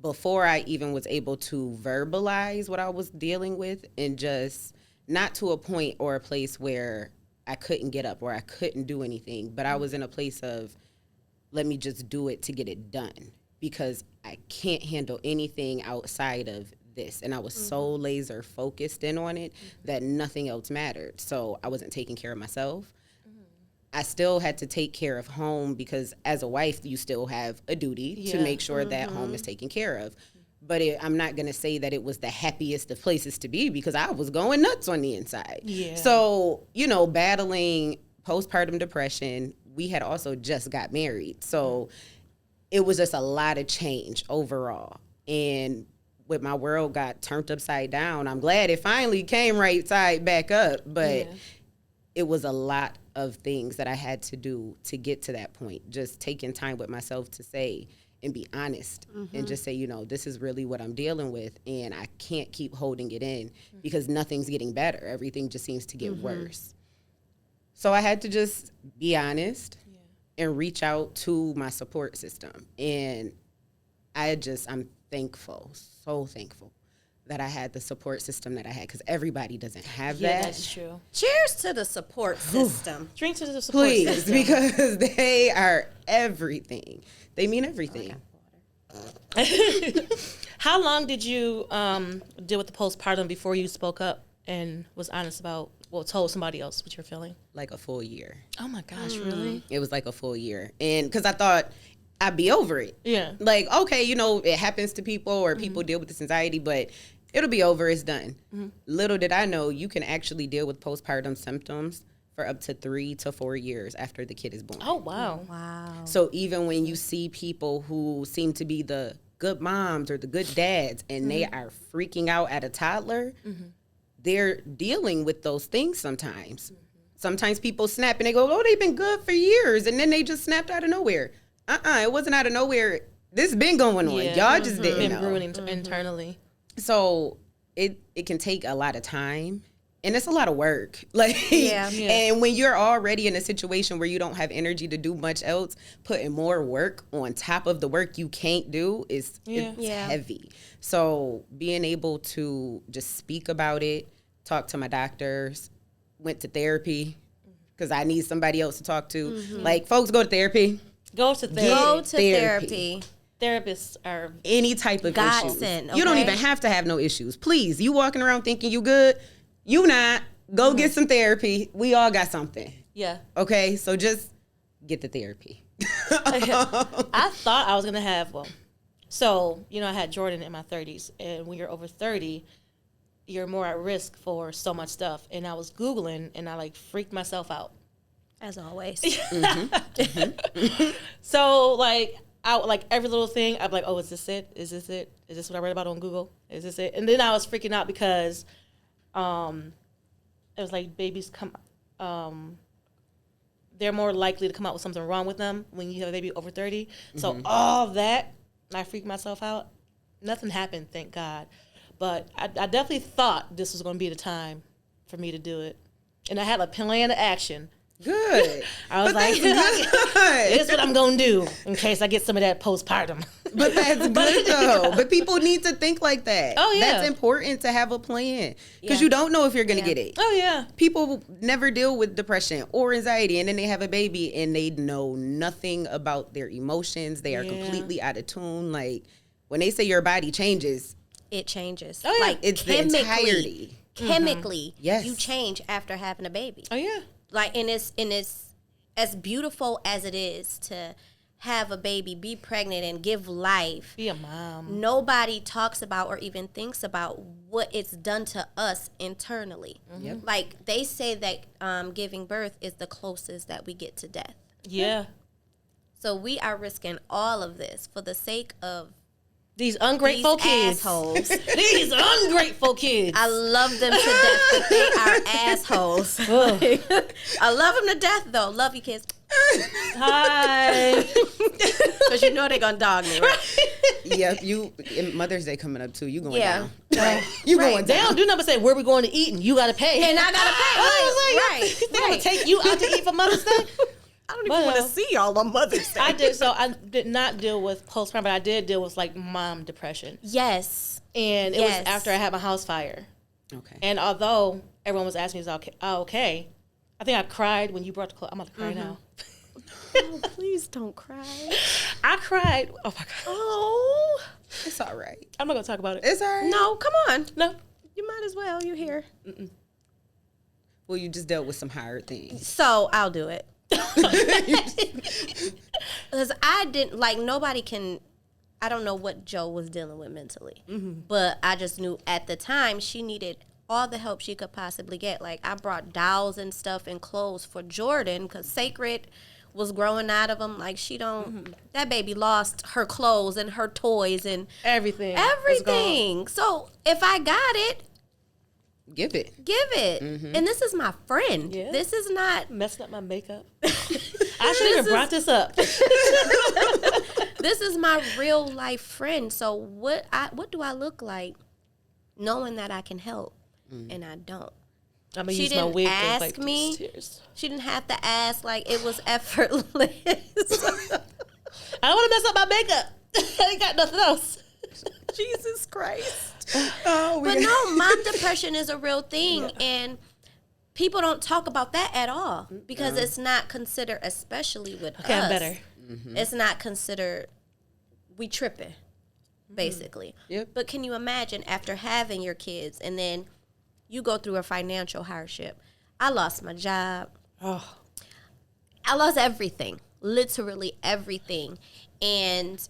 before I even was able to verbalize what I was dealing with, and just not to a point or a place where I couldn't get up or I couldn't do anything, but I was in a place of, let me just do it to get it done, because I can't handle anything outside of this. And I was so laser focused in on it that nothing else mattered. So I wasn't taking care of myself. I still had to take care of home, because as a wife, you still have a duty to make sure that home is taken care of. But I'm not going to say that it was the happiest of places to be, because I was going nuts on the inside. Yeah. So, battling postpartum depression, we had also just got married. So it was just a lot of change overall. And when my world got turned upside down, I'm glad it finally came right side back up. But it was a lot of things that I had to do to get to that point. Just taking time with myself to say and be honest and just say, this is really what I'm dealing with, and I can't keep holding it in because nothing's getting better. Everything just seems to get worse. So I had to just be honest and reach out to my support system. And I'm thankful, so thankful that I had the support system that I had, because everybody doesn't have that. Yeah, that's true. Cheers to the support system. Drink to the support system. Please, because they are everything. They mean everything. How long did you deal with the postpartum before you spoke up and was honest about, told somebody else what you're feeling? Like a full year. Oh my gosh, really? It was like a full year. And because I thought I'd be over it. Yeah. Like, okay, it happens to people, or people deal with this anxiety, but it'll be over, it's done. Little did I know, you can actually deal with postpartum symptoms for up to 3 to 4 years after the kid is born. Oh, wow. Wow. So even when you see people who seem to be the good moms or the good dads, and they are freaking out at a toddler, they're dealing with those things sometimes. Sometimes people snap and they go, they've been good for years, and then they just snapped out of nowhere. It wasn't out of nowhere. This has been going on. Y'all just didn't know. Been brewing internally. So it can take a lot of time, and it's a lot of work. Yeah. And when you're already in a situation where you don't have energy to do much else, putting more work on top of the work you can't do it's heavy. So being able to just speak about it, talk to my doctors, went to therapy, because I need somebody else to talk to. Like, folks, go to therapy. Go to therapy. Go to therapy. Therapists are any type of issues. Okay? You don't even have to have no issues. Please, you walking around thinking you good, you not. Go get some therapy. We all got something. Yeah. Okay, so just get the therapy. I thought I was gonna have so I had Jordan in my 30s, and when you're over 30, you're more at risk for so much stuff. And I was Googling, and I freaked myself out. As always. So I every little thing, I'd be like, oh, is this it? Is this it? Is this what I read about on Google? Is this it? And then I was freaking out because it was like babies they're more likely to come out with something wrong with them when you have a baby over 30. So all that, I freaked myself out. Nothing happened, thank God. But I definitely thought this was going to be the time for me to do it. And I had a plan of action. Good. I was like, here's what I'm going to do in case I get some of that postpartum. But that's good, though. But people need to think like that. Oh, yeah. That's important to have a plan. Because you don't know if you're going to get it. Oh, yeah. People never deal with depression or anxiety, and then they have a baby, and they know nothing about their emotions. They are completely out of tune. Like, when they say your body changes. It changes. Oh, yeah. Like, it's the entirety. Chemically, Yes. you change after having a baby. Oh, yeah. And it's as beautiful as it is to have a baby, be pregnant, and give life. Be a mom. Nobody talks about or even thinks about what it's done to us internally. Yep. Like, they say that giving birth is the closest that we get to death. Yeah. So we are risking all of this for the sake of these ungrateful kids. Assholes. These ungrateful kids. I love them to death, but they are assholes. I love them to death, though. Love you, kids. Hi. Because you know they're going to dog me, right? Yep, Mother's Day coming up, too. You going down. Right. You going They down. don't do nothing but say, where we going to eat, and you got to pay. And I got to pay. Right. They going to take you out to eat for Mother's Day? I don't even want to see y'all on Mother's Day. I did not deal with postpartum, but I did deal with mom depression. Yes. And it was after I had my house fire. Okay. And although everyone was asking me, is okay, I think I cried when you brought the clothes. I'm about to cry now. Oh, please don't cry. I cried. Oh my God. Oh. It's all right. I'm not going to talk about it. It's all right. No, come on. No. You might as well. You're here. Well, you just dealt with some hard things. So I'll do it. Because I didn't, nobody can, I don't know what Joe was dealing with mentally. But I just knew at the time she needed all the help she could possibly get. I brought dolls and stuff and clothes for Jordan because Sacred was growing out of him. That baby lost her clothes and her toys and everything. So if I got it, give it. And this is my friend. Yeah. This is not messing up my makeup. I should have brought this up. This is my real life friend. So what do I look like knowing that I can help and I don't? I'm gonna She use my didn't wig ask to me. tears. She didn't have to ask. It was effortless. I don't want to mess up my makeup. I ain't got nothing else. Jesus Christ. Oh, But no, mom depression is a real thing, and people don't talk about that at all because it's not considered, especially with us. I'm better. It's not considered, we tripping, basically. Yep. But can you imagine after having your kids and then you go through a financial hardship? I lost my job. Oh. I lost everything, literally everything. And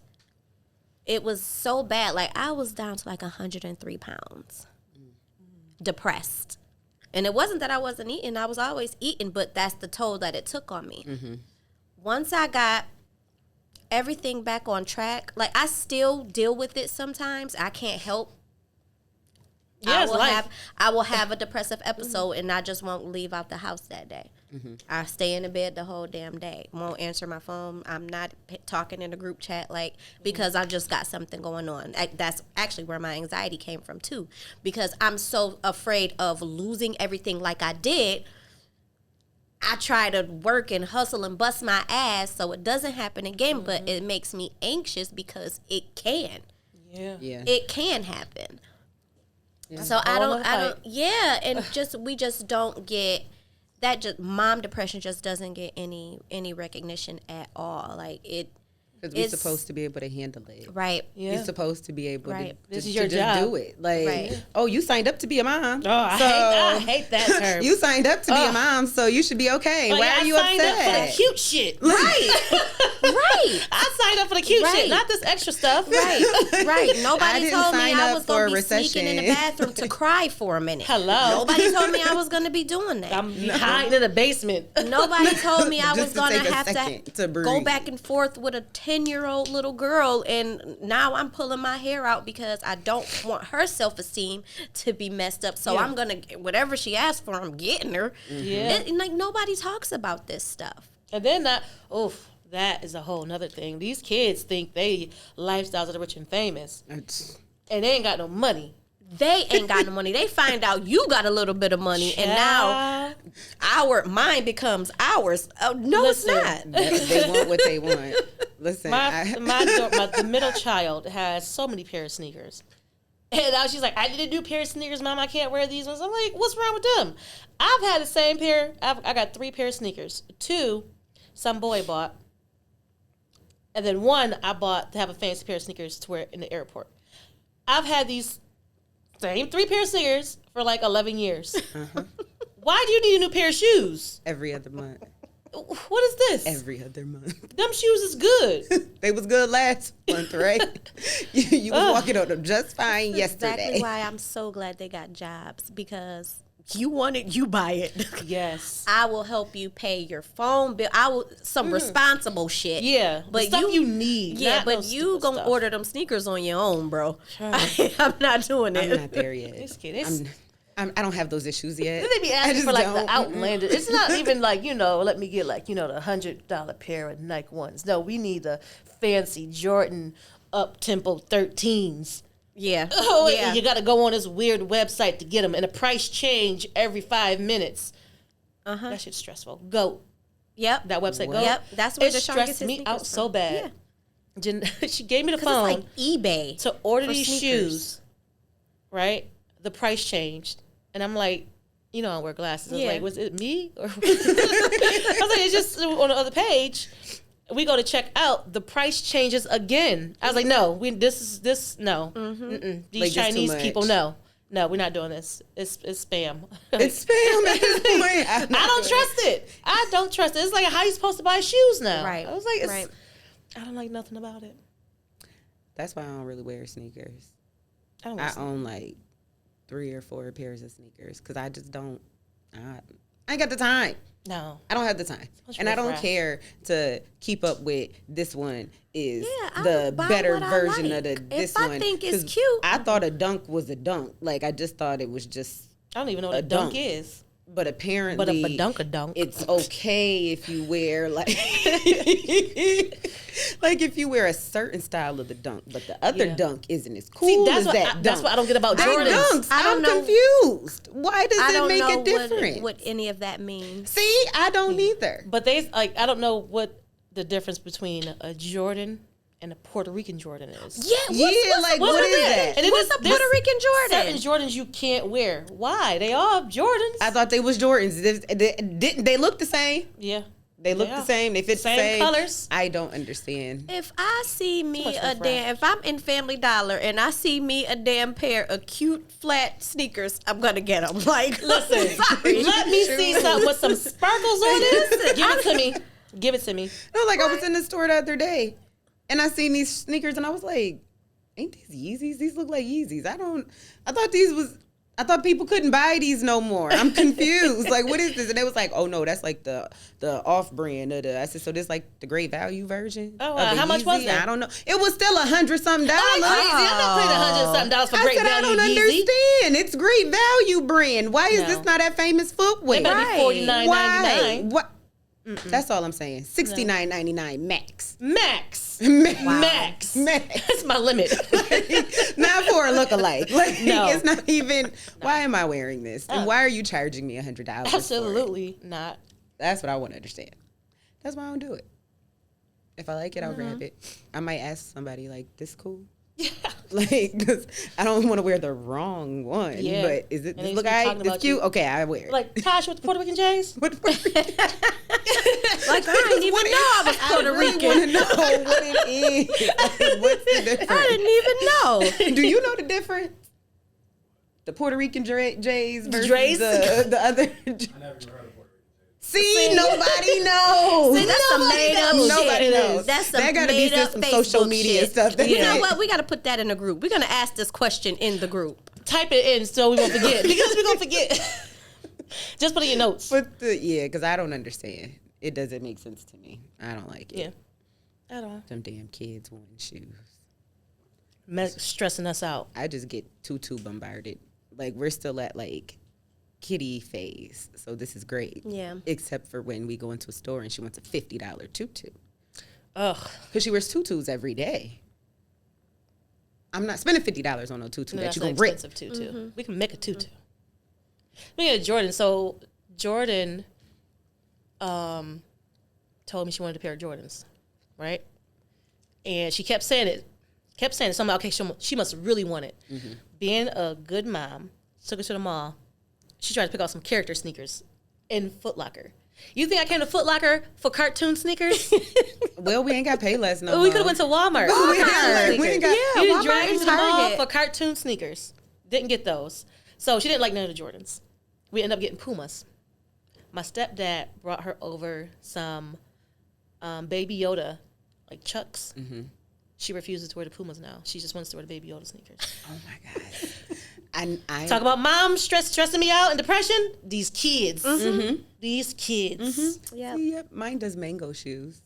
it was so bad. I was down to 103 pounds, depressed. And it wasn't that I wasn't eating. I was always eating, but that's the toll that it took on me. Once I got everything back on track, I still deal with it sometimes. I can't help. Yeah, I will have a depressive episode and I just won't leave out the house that day. I stay in the bed the whole damn day. Won't answer my phone. I'm not talking in a group chat because I just got something going on. That's actually where my anxiety came from too, because I'm so afraid of losing everything like I did. I try to work and hustle and bust my ass so it doesn't happen again, but it makes me anxious because it can. Yeah. It can happen. Yeah. So I don't, and we just don't get that just mom depression just doesn't get any recognition at all. Like because we're supposed to be able to handle it. Right. Yeah. You're supposed to be able to, this is your job. Just do it. Like, oh, you signed up to be a mom. Oh, I hate that term. You signed up to be a mom, so you should be okay. Why are you upset? I signed up for the cute shit. Right. Right. I signed up for the cute shit, not this extra stuff. Right. Nobody told me I was going to be recession. sneaking in the bathroom to cry for a minute. Hello. Nobody told me I was going to be doing that. I'm hiding in the basement. Nobody told me I was going to have to go back and forth with a 10-year-old little girl, and now I'm pulling my hair out because I don't want her self-esteem to be messed up. So I'm going to, whatever she asks for, I'm getting her. Yeah. Like, nobody talks about this stuff. And then that is a whole nother thing. These kids think they lifestyles of the rich and famous. And they ain't got no money. They ain't got no money. They find out you got a little bit of money, and now mine becomes ours. Oh, no, Listen, it's not. They want what they want. Listen, the middle child has so many pair of sneakers. And now she's like, I need a new pair of sneakers, Mom. I can't wear these ones. I'm like, what's wrong with them? I've had the same pair. I got 3 pair of sneakers. 2, some boy bought. And then 1 I bought to have a fancy pair of sneakers to wear in the airport. I've had these same 3 pair of sneakers for like 11 years. Why do you need a new pair of shoes? Every other month. What is this? Every other month. Them shoes is good. They was good last month, right? you was walking on them just fine yesterday. Exactly why I'm so glad they got jobs, because you want it, you buy it. Yes. I will help you pay your phone bill. Some responsible shit. Yeah. But stuff you need. Yeah, but you gonna order them sneakers on your own, bro. I'm not doing it. I'm not there yet. Just kidding. I don't have those issues yet. Then they be asking for like the outlandish. It's not even like, let me get like, the $100 pair of Nike ones. No, we need the fancy Jordan up-tempo 13s. Yeah. Oh, yeah. You got to go on this weird website to get them, and the price change every 5 minutes. That shit's stressful. Go. Yep. That website. Go. Yep. That's where it stressed me out so bad. Yeah. She gave me the phone. It's like eBay to order these shoes. Right. The price changed. And I'm like, I don't wear glasses. I was like, was it me? Or I was like, it's just on the other page. We go to check out. The price changes again. I was like, no, no. These like, Chinese people, no, we're not doing this. It's spam. It's spam at this point. I don't trust it. I don't trust it. It's like, how you supposed to buy shoes now? Right. I was like, I don't like nothing about it. That's why I don't really wear sneakers. I own like 3 or 4 pairs of sneakers because I just don't. I ain't got the time. No, I don't have the time, and I don't care to keep up with this one is the better version of this one. I think it's cute. I thought a dunk was a dunk. Like I just thought it was just. I don't even know what a dunk is. But apparently, a dunk. It's okay if you wear like if you wear a certain style of the dunk, but the other dunk isn't as cool as that dunk. That's what I don't get about Jordans. I'm confused. Why does it make it different? What any of that means? See, I don't either. But I don't know what the difference between a Jordan and a Puerto Rican Jordan is. What is that? And what's a Puerto Rican Jordan? Certain Jordans you can't wear. Why? They all Jordans. I thought they was Jordans. They look the same? Yeah. They look the same. They fit the same colors. I don't understand. If I see if I'm in Family Dollar and I see me a damn pair of cute flat sneakers, I'm gonna get them. Like, listen, let me see something with some sparkles on it. Give it to me. Give it to me. No, I was in the store the other day. And I seen these sneakers and I was like, ain't these Yeezys? These look like Yeezys. I thought people couldn't buy these no more. I'm confused. Like, what is this? And they was like, oh no, that's like the off brand of the. I said, so this like the great value version. Oh, how much was that? I don't know. It was still $100-something. Oh, crazy! I'm not paying $100-something for great value. I don't understand. It's great value brand. Why is this not that famous footwear? It better be $49.99. What? That's all I'm saying. $69.99 max. Max. Wow. Max. That's my limit. Not for a lookalike. No. It's not even. Why am I wearing this? And why are you charging me $100? Absolutely not. That's what I want to understand. That's why I don't do it. If I like it, I'll grab it. I might ask somebody like, "This cool?" Yeah. Like, 'cause I don't want to wear the wrong one. Yeah. But is it, And this look alright? It's cute? Okay, I wear it. Like, Tosh with the Puerto Rican Jays? What Puerto Rican? Like, I didn't even know I was Puerto Rican. I really want to know what it is. Like, what's the difference? I didn't even know. Do you know the difference? The Puerto Rican Jays versus Drays? the other. I never even heard of Puerto Rican. See, nobody knows. See, that's some made up shit. Nobody knows. That's some that gotta be made up some Facebook social media shit. stuff. You know what? We got to put that in the group. We're going to ask this question in the group. Type it in so we won't forget. Because we're going to forget. Just put it in your notes. Because I don't understand. It doesn't make sense to me. I don't like it. Yeah. At all. Them damn kids wanting shoes. Stressing us out. I just get too bombarded. Like, we're still at, like, kitty phase. So this is great. Yeah. Except for when we go into a store and she wants a $50 tutu. Ugh. Because she wears tutus every day. I'm not spending $50 on no tutu that you're going to rip. Expensive tutu. Mm-hmm. We can make a tutu. Speaking of Jordan, so Jordan told me she wanted a pair of Jordans, right? And she kept saying it. So I'm like, okay, she must really want it. Mm-hmm. Being a good mom, took her to the mall. She tried to pick out some character sneakers in Foot Locker. You think I came to Foot Locker for cartoon sneakers? Well, we ain't got Payless no more. We could have went to Walmart. We ain't got, you didn't Walmart drag me and to the mall Target. for cartoon sneakers. Didn't get those. So she didn't like none of the Jordans. We ended up getting Pumas. My stepdad brought her over some Baby Yoda, like Chucks. Mm-hmm. She refuses to wear the Pumas now. She just wants to wear the Baby Yoda sneakers. Oh, my God. I Talk about mom stressing me out and depression. These kids. Mm-hmm. These kids. Mm-hmm. Yep. Mine does mango shoes.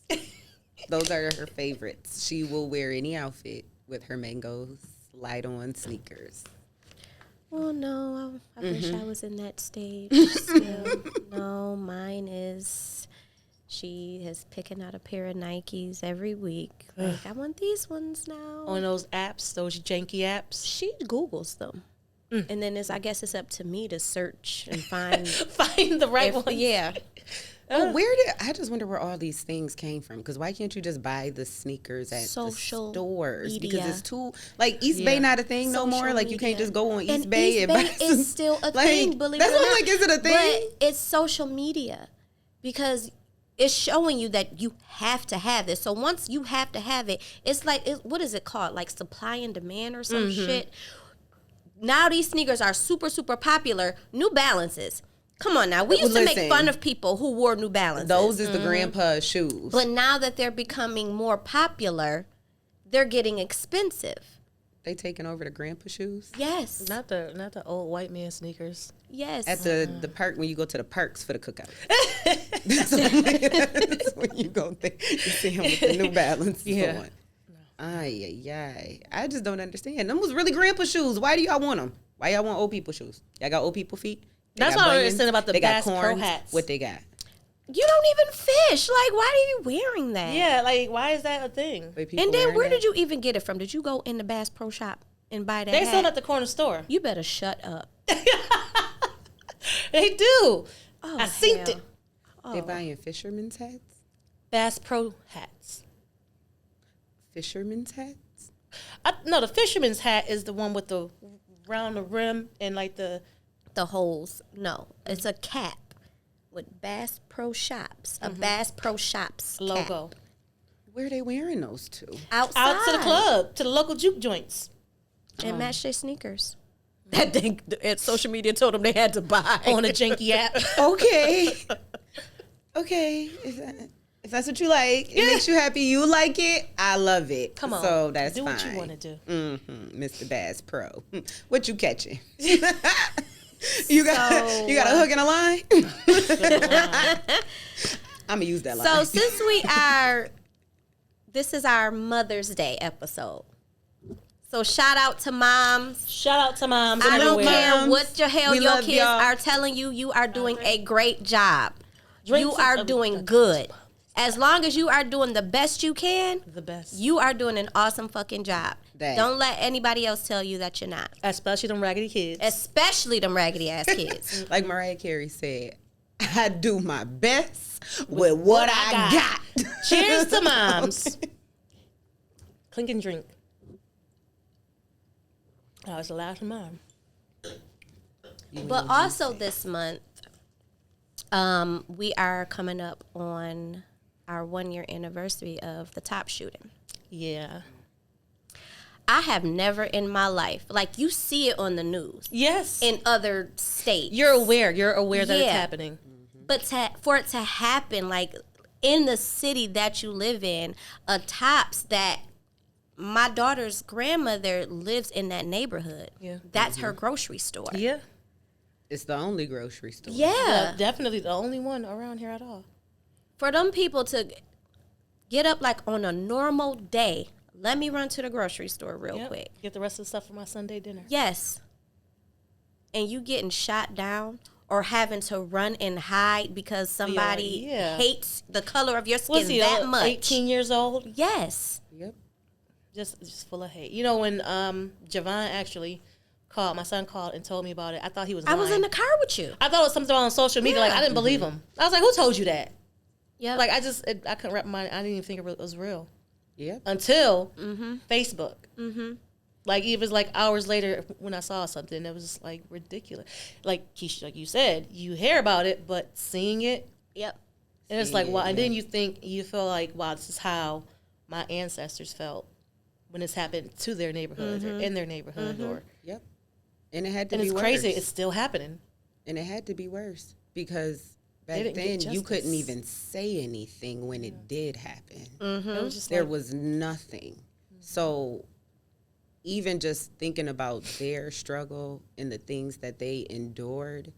Those are her favorites. She will wear any outfit with her mangoes, light-on sneakers. Oh, no. I wish I was in that stage still. No, mine is... She is picking out a pair of Nikes every week. Like, I want these ones now. On those apps, those janky apps. She Googles them. And then I guess it's up to me to search and find the right one. Yeah. I just wonder where all these things came from. Because why can't you just buy the sneakers at Social the stores? media. Because it's too, like, East Bay not a thing no more. Like, you can't just go on East Bay and Bay buy some. is still a like, thing, believe that's it or what I'm not. like, is it a thing? But it's social media. Because it's showing you that you have to have this. So once you have to have it, it's like, what is it called? Like supply and demand or some shit. Now these sneakers are super, super popular. New Balances. Come on now. We used to make fun of people who wore New Balances. Those is the grandpa's shoes. But now that they're becoming more popular, they're getting expensive. They taking over the grandpa shoes? Yes. Not the old white man sneakers. Yes. At the park, when you go to the parks for the cookout. That's when you go there. You see him with the New Balance on. Ay. I just don't understand. Them was really grandpa shoes. Why do y'all want them? Why y'all want old people shoes? Y'all got old people feet? That's what I don't understand about the Bass Pro hats. What they got? You don't even fish. Like, why are you wearing that? Yeah, like, why is that a thing? And then where did you even get it from? Did you go in the Bass Pro Shop and buy that They hat? sell it at the corner store. You better shut up. They do. Oh, I seen hell. it. They buying fisherman's hats? Bass Pro hats. Fisherman's hats? No, the fisherman's hat is the one with the round the rim and like the holes. No, it's a cap with Bass Pro Shops. A Bass Pro Shops cap. logo. Where are they wearing those to? Outside. Out to the club, to the local juke joints. And match their sneakers. That thing, social media told them they had to buy. On a janky app. Okay. If that's what you like, it makes you happy, you like it, I love it. Come on. So that's do fine. what you want to do. Mr. Bass Pro. What you catching? You got a hook and a line? I'm going to use that line. So since this is our Mother's Day episode. So shout out to moms. Shout out to moms. I don't everywhere. care what the hell We your love kids y'all. are telling you. You are doing a great job. Drink You some are of doing the- good. As long as you are doing the best you can, The best. you are doing an awesome fucking job. That. Don't let anybody else tell you that you're not. Especially them raggedy kids. Especially them raggedy ass kids. Like Mariah Carey said, I do my best with what I got. Cheers to moms. Clink and drink. Oh, it's a last mine. But also this month, we are coming up on our 1 year anniversary of the Top shooting. Yeah. I have never in my life, like you see it on the news. Yes. In other states. You're aware that it's happening. But for it to happen, like in the city that you live in, a Tops that my daughter's grandmother lives in that neighborhood. Yeah. That's her grocery store. Yeah. It's the only grocery store. Yeah. Definitely the only one around here at all. For them people to get up like on a normal day, let me run to the grocery store real quick. Get the rest of the stuff for my Sunday dinner. Yes. And you getting shot down or having to run and hide because somebody hates the color of your skin that much. 18 years old? Yes. Yep. Just full of hate. You know, when Javon actually called, my son called and told me about it, I thought he was lying. I was in the car with you. I thought it was something on social media. Like, I didn't believe him. I was like, who told you that? Yeah. Like, I couldn't wrap my mind. I didn't even think it was real. Yeah. Until Facebook. Mm-hmm. Like, it was like hours later when I saw something that was just like ridiculous. Like, Keisha, like you said, you hear about it, but seeing it. Yep. And it's like, wow. And then you feel like, wow, this is how my ancestors felt when this happened to their neighborhood or in their neighborhood. Or Yep. And it had to and be it's worse. crazy. It's still happening. And it had to be worse because back then you couldn't even say anything when it did happen. It was just There was nothing. So even just thinking about their struggle and the things that they endured,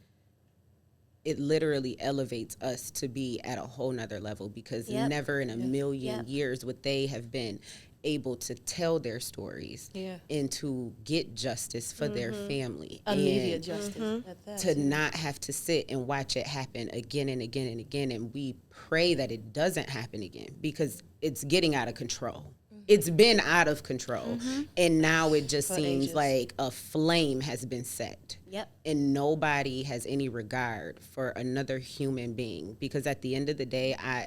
it literally elevates us to be at a whole nother level because never in a million years would they have been able to tell their stories and to get justice for their family. Immediate justice at that. To not have to sit and watch it happen again and again and again. And we pray that it doesn't happen again because it's getting out of control. It's been out of control. And now it just seems like a flame has been set. Yep. And nobody has any regard for another human being because at the end of the day, I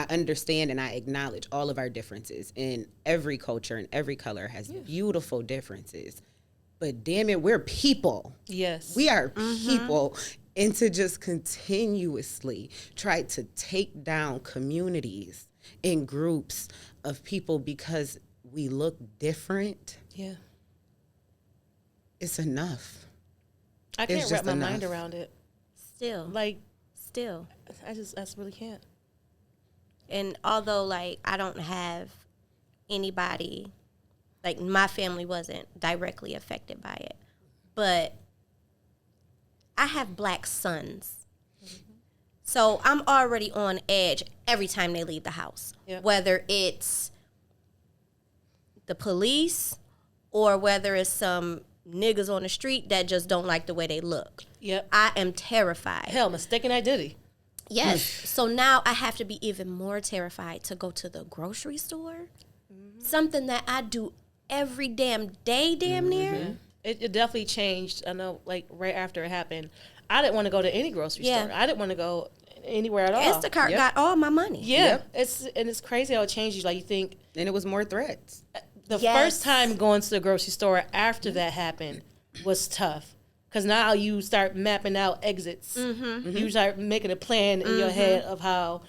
understand and I acknowledge all of our differences, and every culture and every color has beautiful differences. But damn it, we're people. Yes. We are people. And to just continuously try to take down communities and groups of people because we look different. Yeah. It's enough. I can't wrap my mind around it. Still. Like, I really can't. And although, like, I don't have anybody, like, my family wasn't directly affected by it, but I have black sons. So I'm already on edge every time they leave the house, whether it's the police or whether it's some niggas on the street that just don't like the way they look. Yep. I am terrified. Hell, mistaken identity. Yes. So now I have to be even more terrified to go to the grocery store. Something that I do every damn day, damn near. It definitely changed. I know, like, right after it happened, I didn't want to go to any grocery store. I didn't want to go anywhere at all. Instacart got all my money. Yeah. It's crazy how it changes. Like, you think. And it was more threats. The first time going to the grocery store after that happened was tough. Because now you start mapping out exits. You start making a plan in your head of how,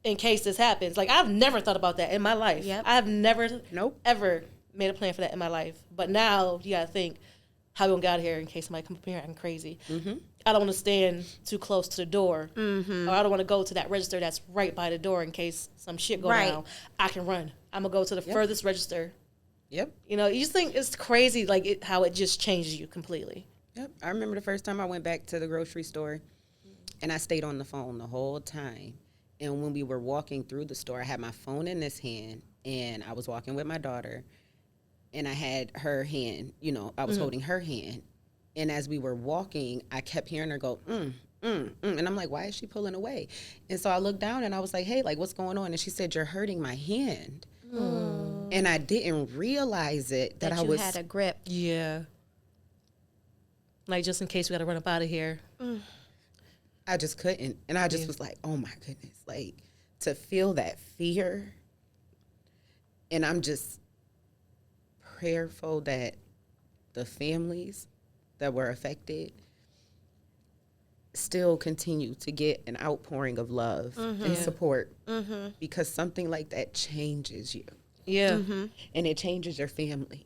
in case this happens. Like, I've never thought about that in my life. I've never, ever made a plan for that in my life. But now you got to think, how we going to get out of here in case somebody comes up here acting crazy. I don't want to stand too close to the door. Or I don't want to go to that register that's right by the door in case some shit go down. I can run. I'm going to go to the furthest register. You know, you just think it's crazy, like, how it just changes you completely. I remember the first time I went back to the grocery store, and I stayed on the phone the whole time. And when we were walking through the store, I had my phone in this hand, and I was walking with my daughter, and I had her hand, you know, I was holding her hand. And as we were walking, I kept hearing her go, and I'm like, why is she pulling away? And so I looked down, and I was like, hey, like, what's going on? And she said, you're hurting my hand. And I didn't realize it that I was. You had a grip. Yeah. Like, just in case we got to run up out of here. I just couldn't. And I just was like, oh, my goodness. Like, to feel that fear. And I'm just prayerful that the families that were affected still continue to get an outpouring of love and support, because something like that changes you. Yeah. And it changes your family.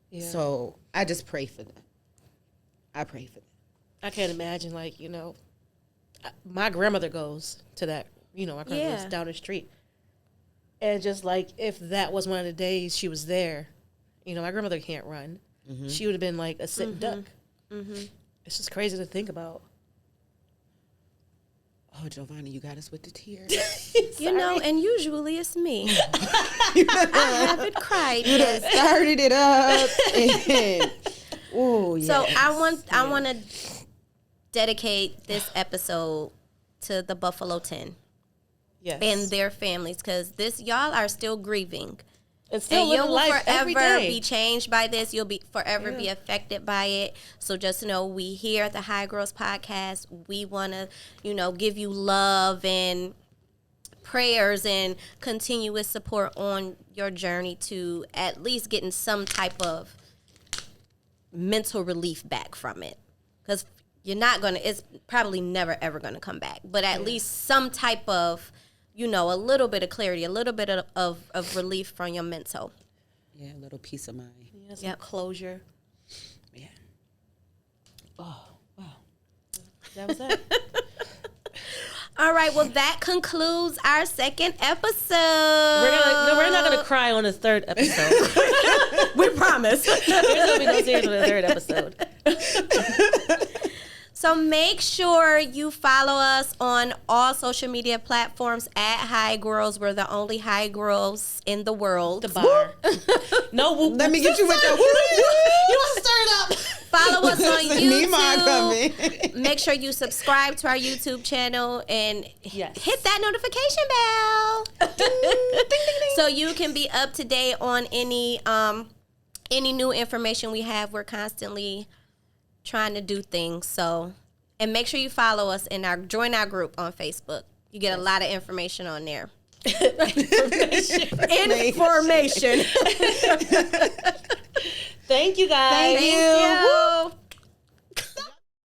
Yeah. So I just pray for them. I pray for them. I can't imagine, like, you know, my grandmother goes to that, you know, my grandmother lives down the street. And just like, if that was one of the days she was there, you know, my grandmother can't run. She would have been like a sitting duck. It's just crazy to think about. Oh, Giovanna, you got us with the tears. You know, and usually it's me. I haven't cried yet. Started it up. Oh, yes. So I want to dedicate this episode to the Buffalo 10 and their families, because y'all are still grieving. It's still and you'll forever be changed by this. You'll be forever be affected by it. So just know, we here at the High Gworls podcast, we want to, you know, give you love and prayers and continuous support on your journey to at least getting some type of mental relief back from it. Because you're not going to, it's probably never, ever going to come back. But at least some type of, you know, a little bit of clarity, a little bit of relief from your mental. Yeah, a little peace of mind. Yeah, some closure. Yeah. Oh, wow. That was it. All right, well, that concludes our second episode. We're not going to cry on the third episode. We promise. There's going to be no tears on the third episode. So make sure you follow us on all social media platforms at High Gworls. We're the only High Gworls in the world. The bar. No, let me get you with your You want to stir it up. Follow us on YouTube. Make sure you subscribe to our YouTube channel and hit that notification bell. Ding, ding, ding. So you can be up to date on any new information we have. We're constantly trying to do things. So, and make sure you follow us and join our group on Facebook. You get a lot of information on there. Information. Thank you, guys. Thank you.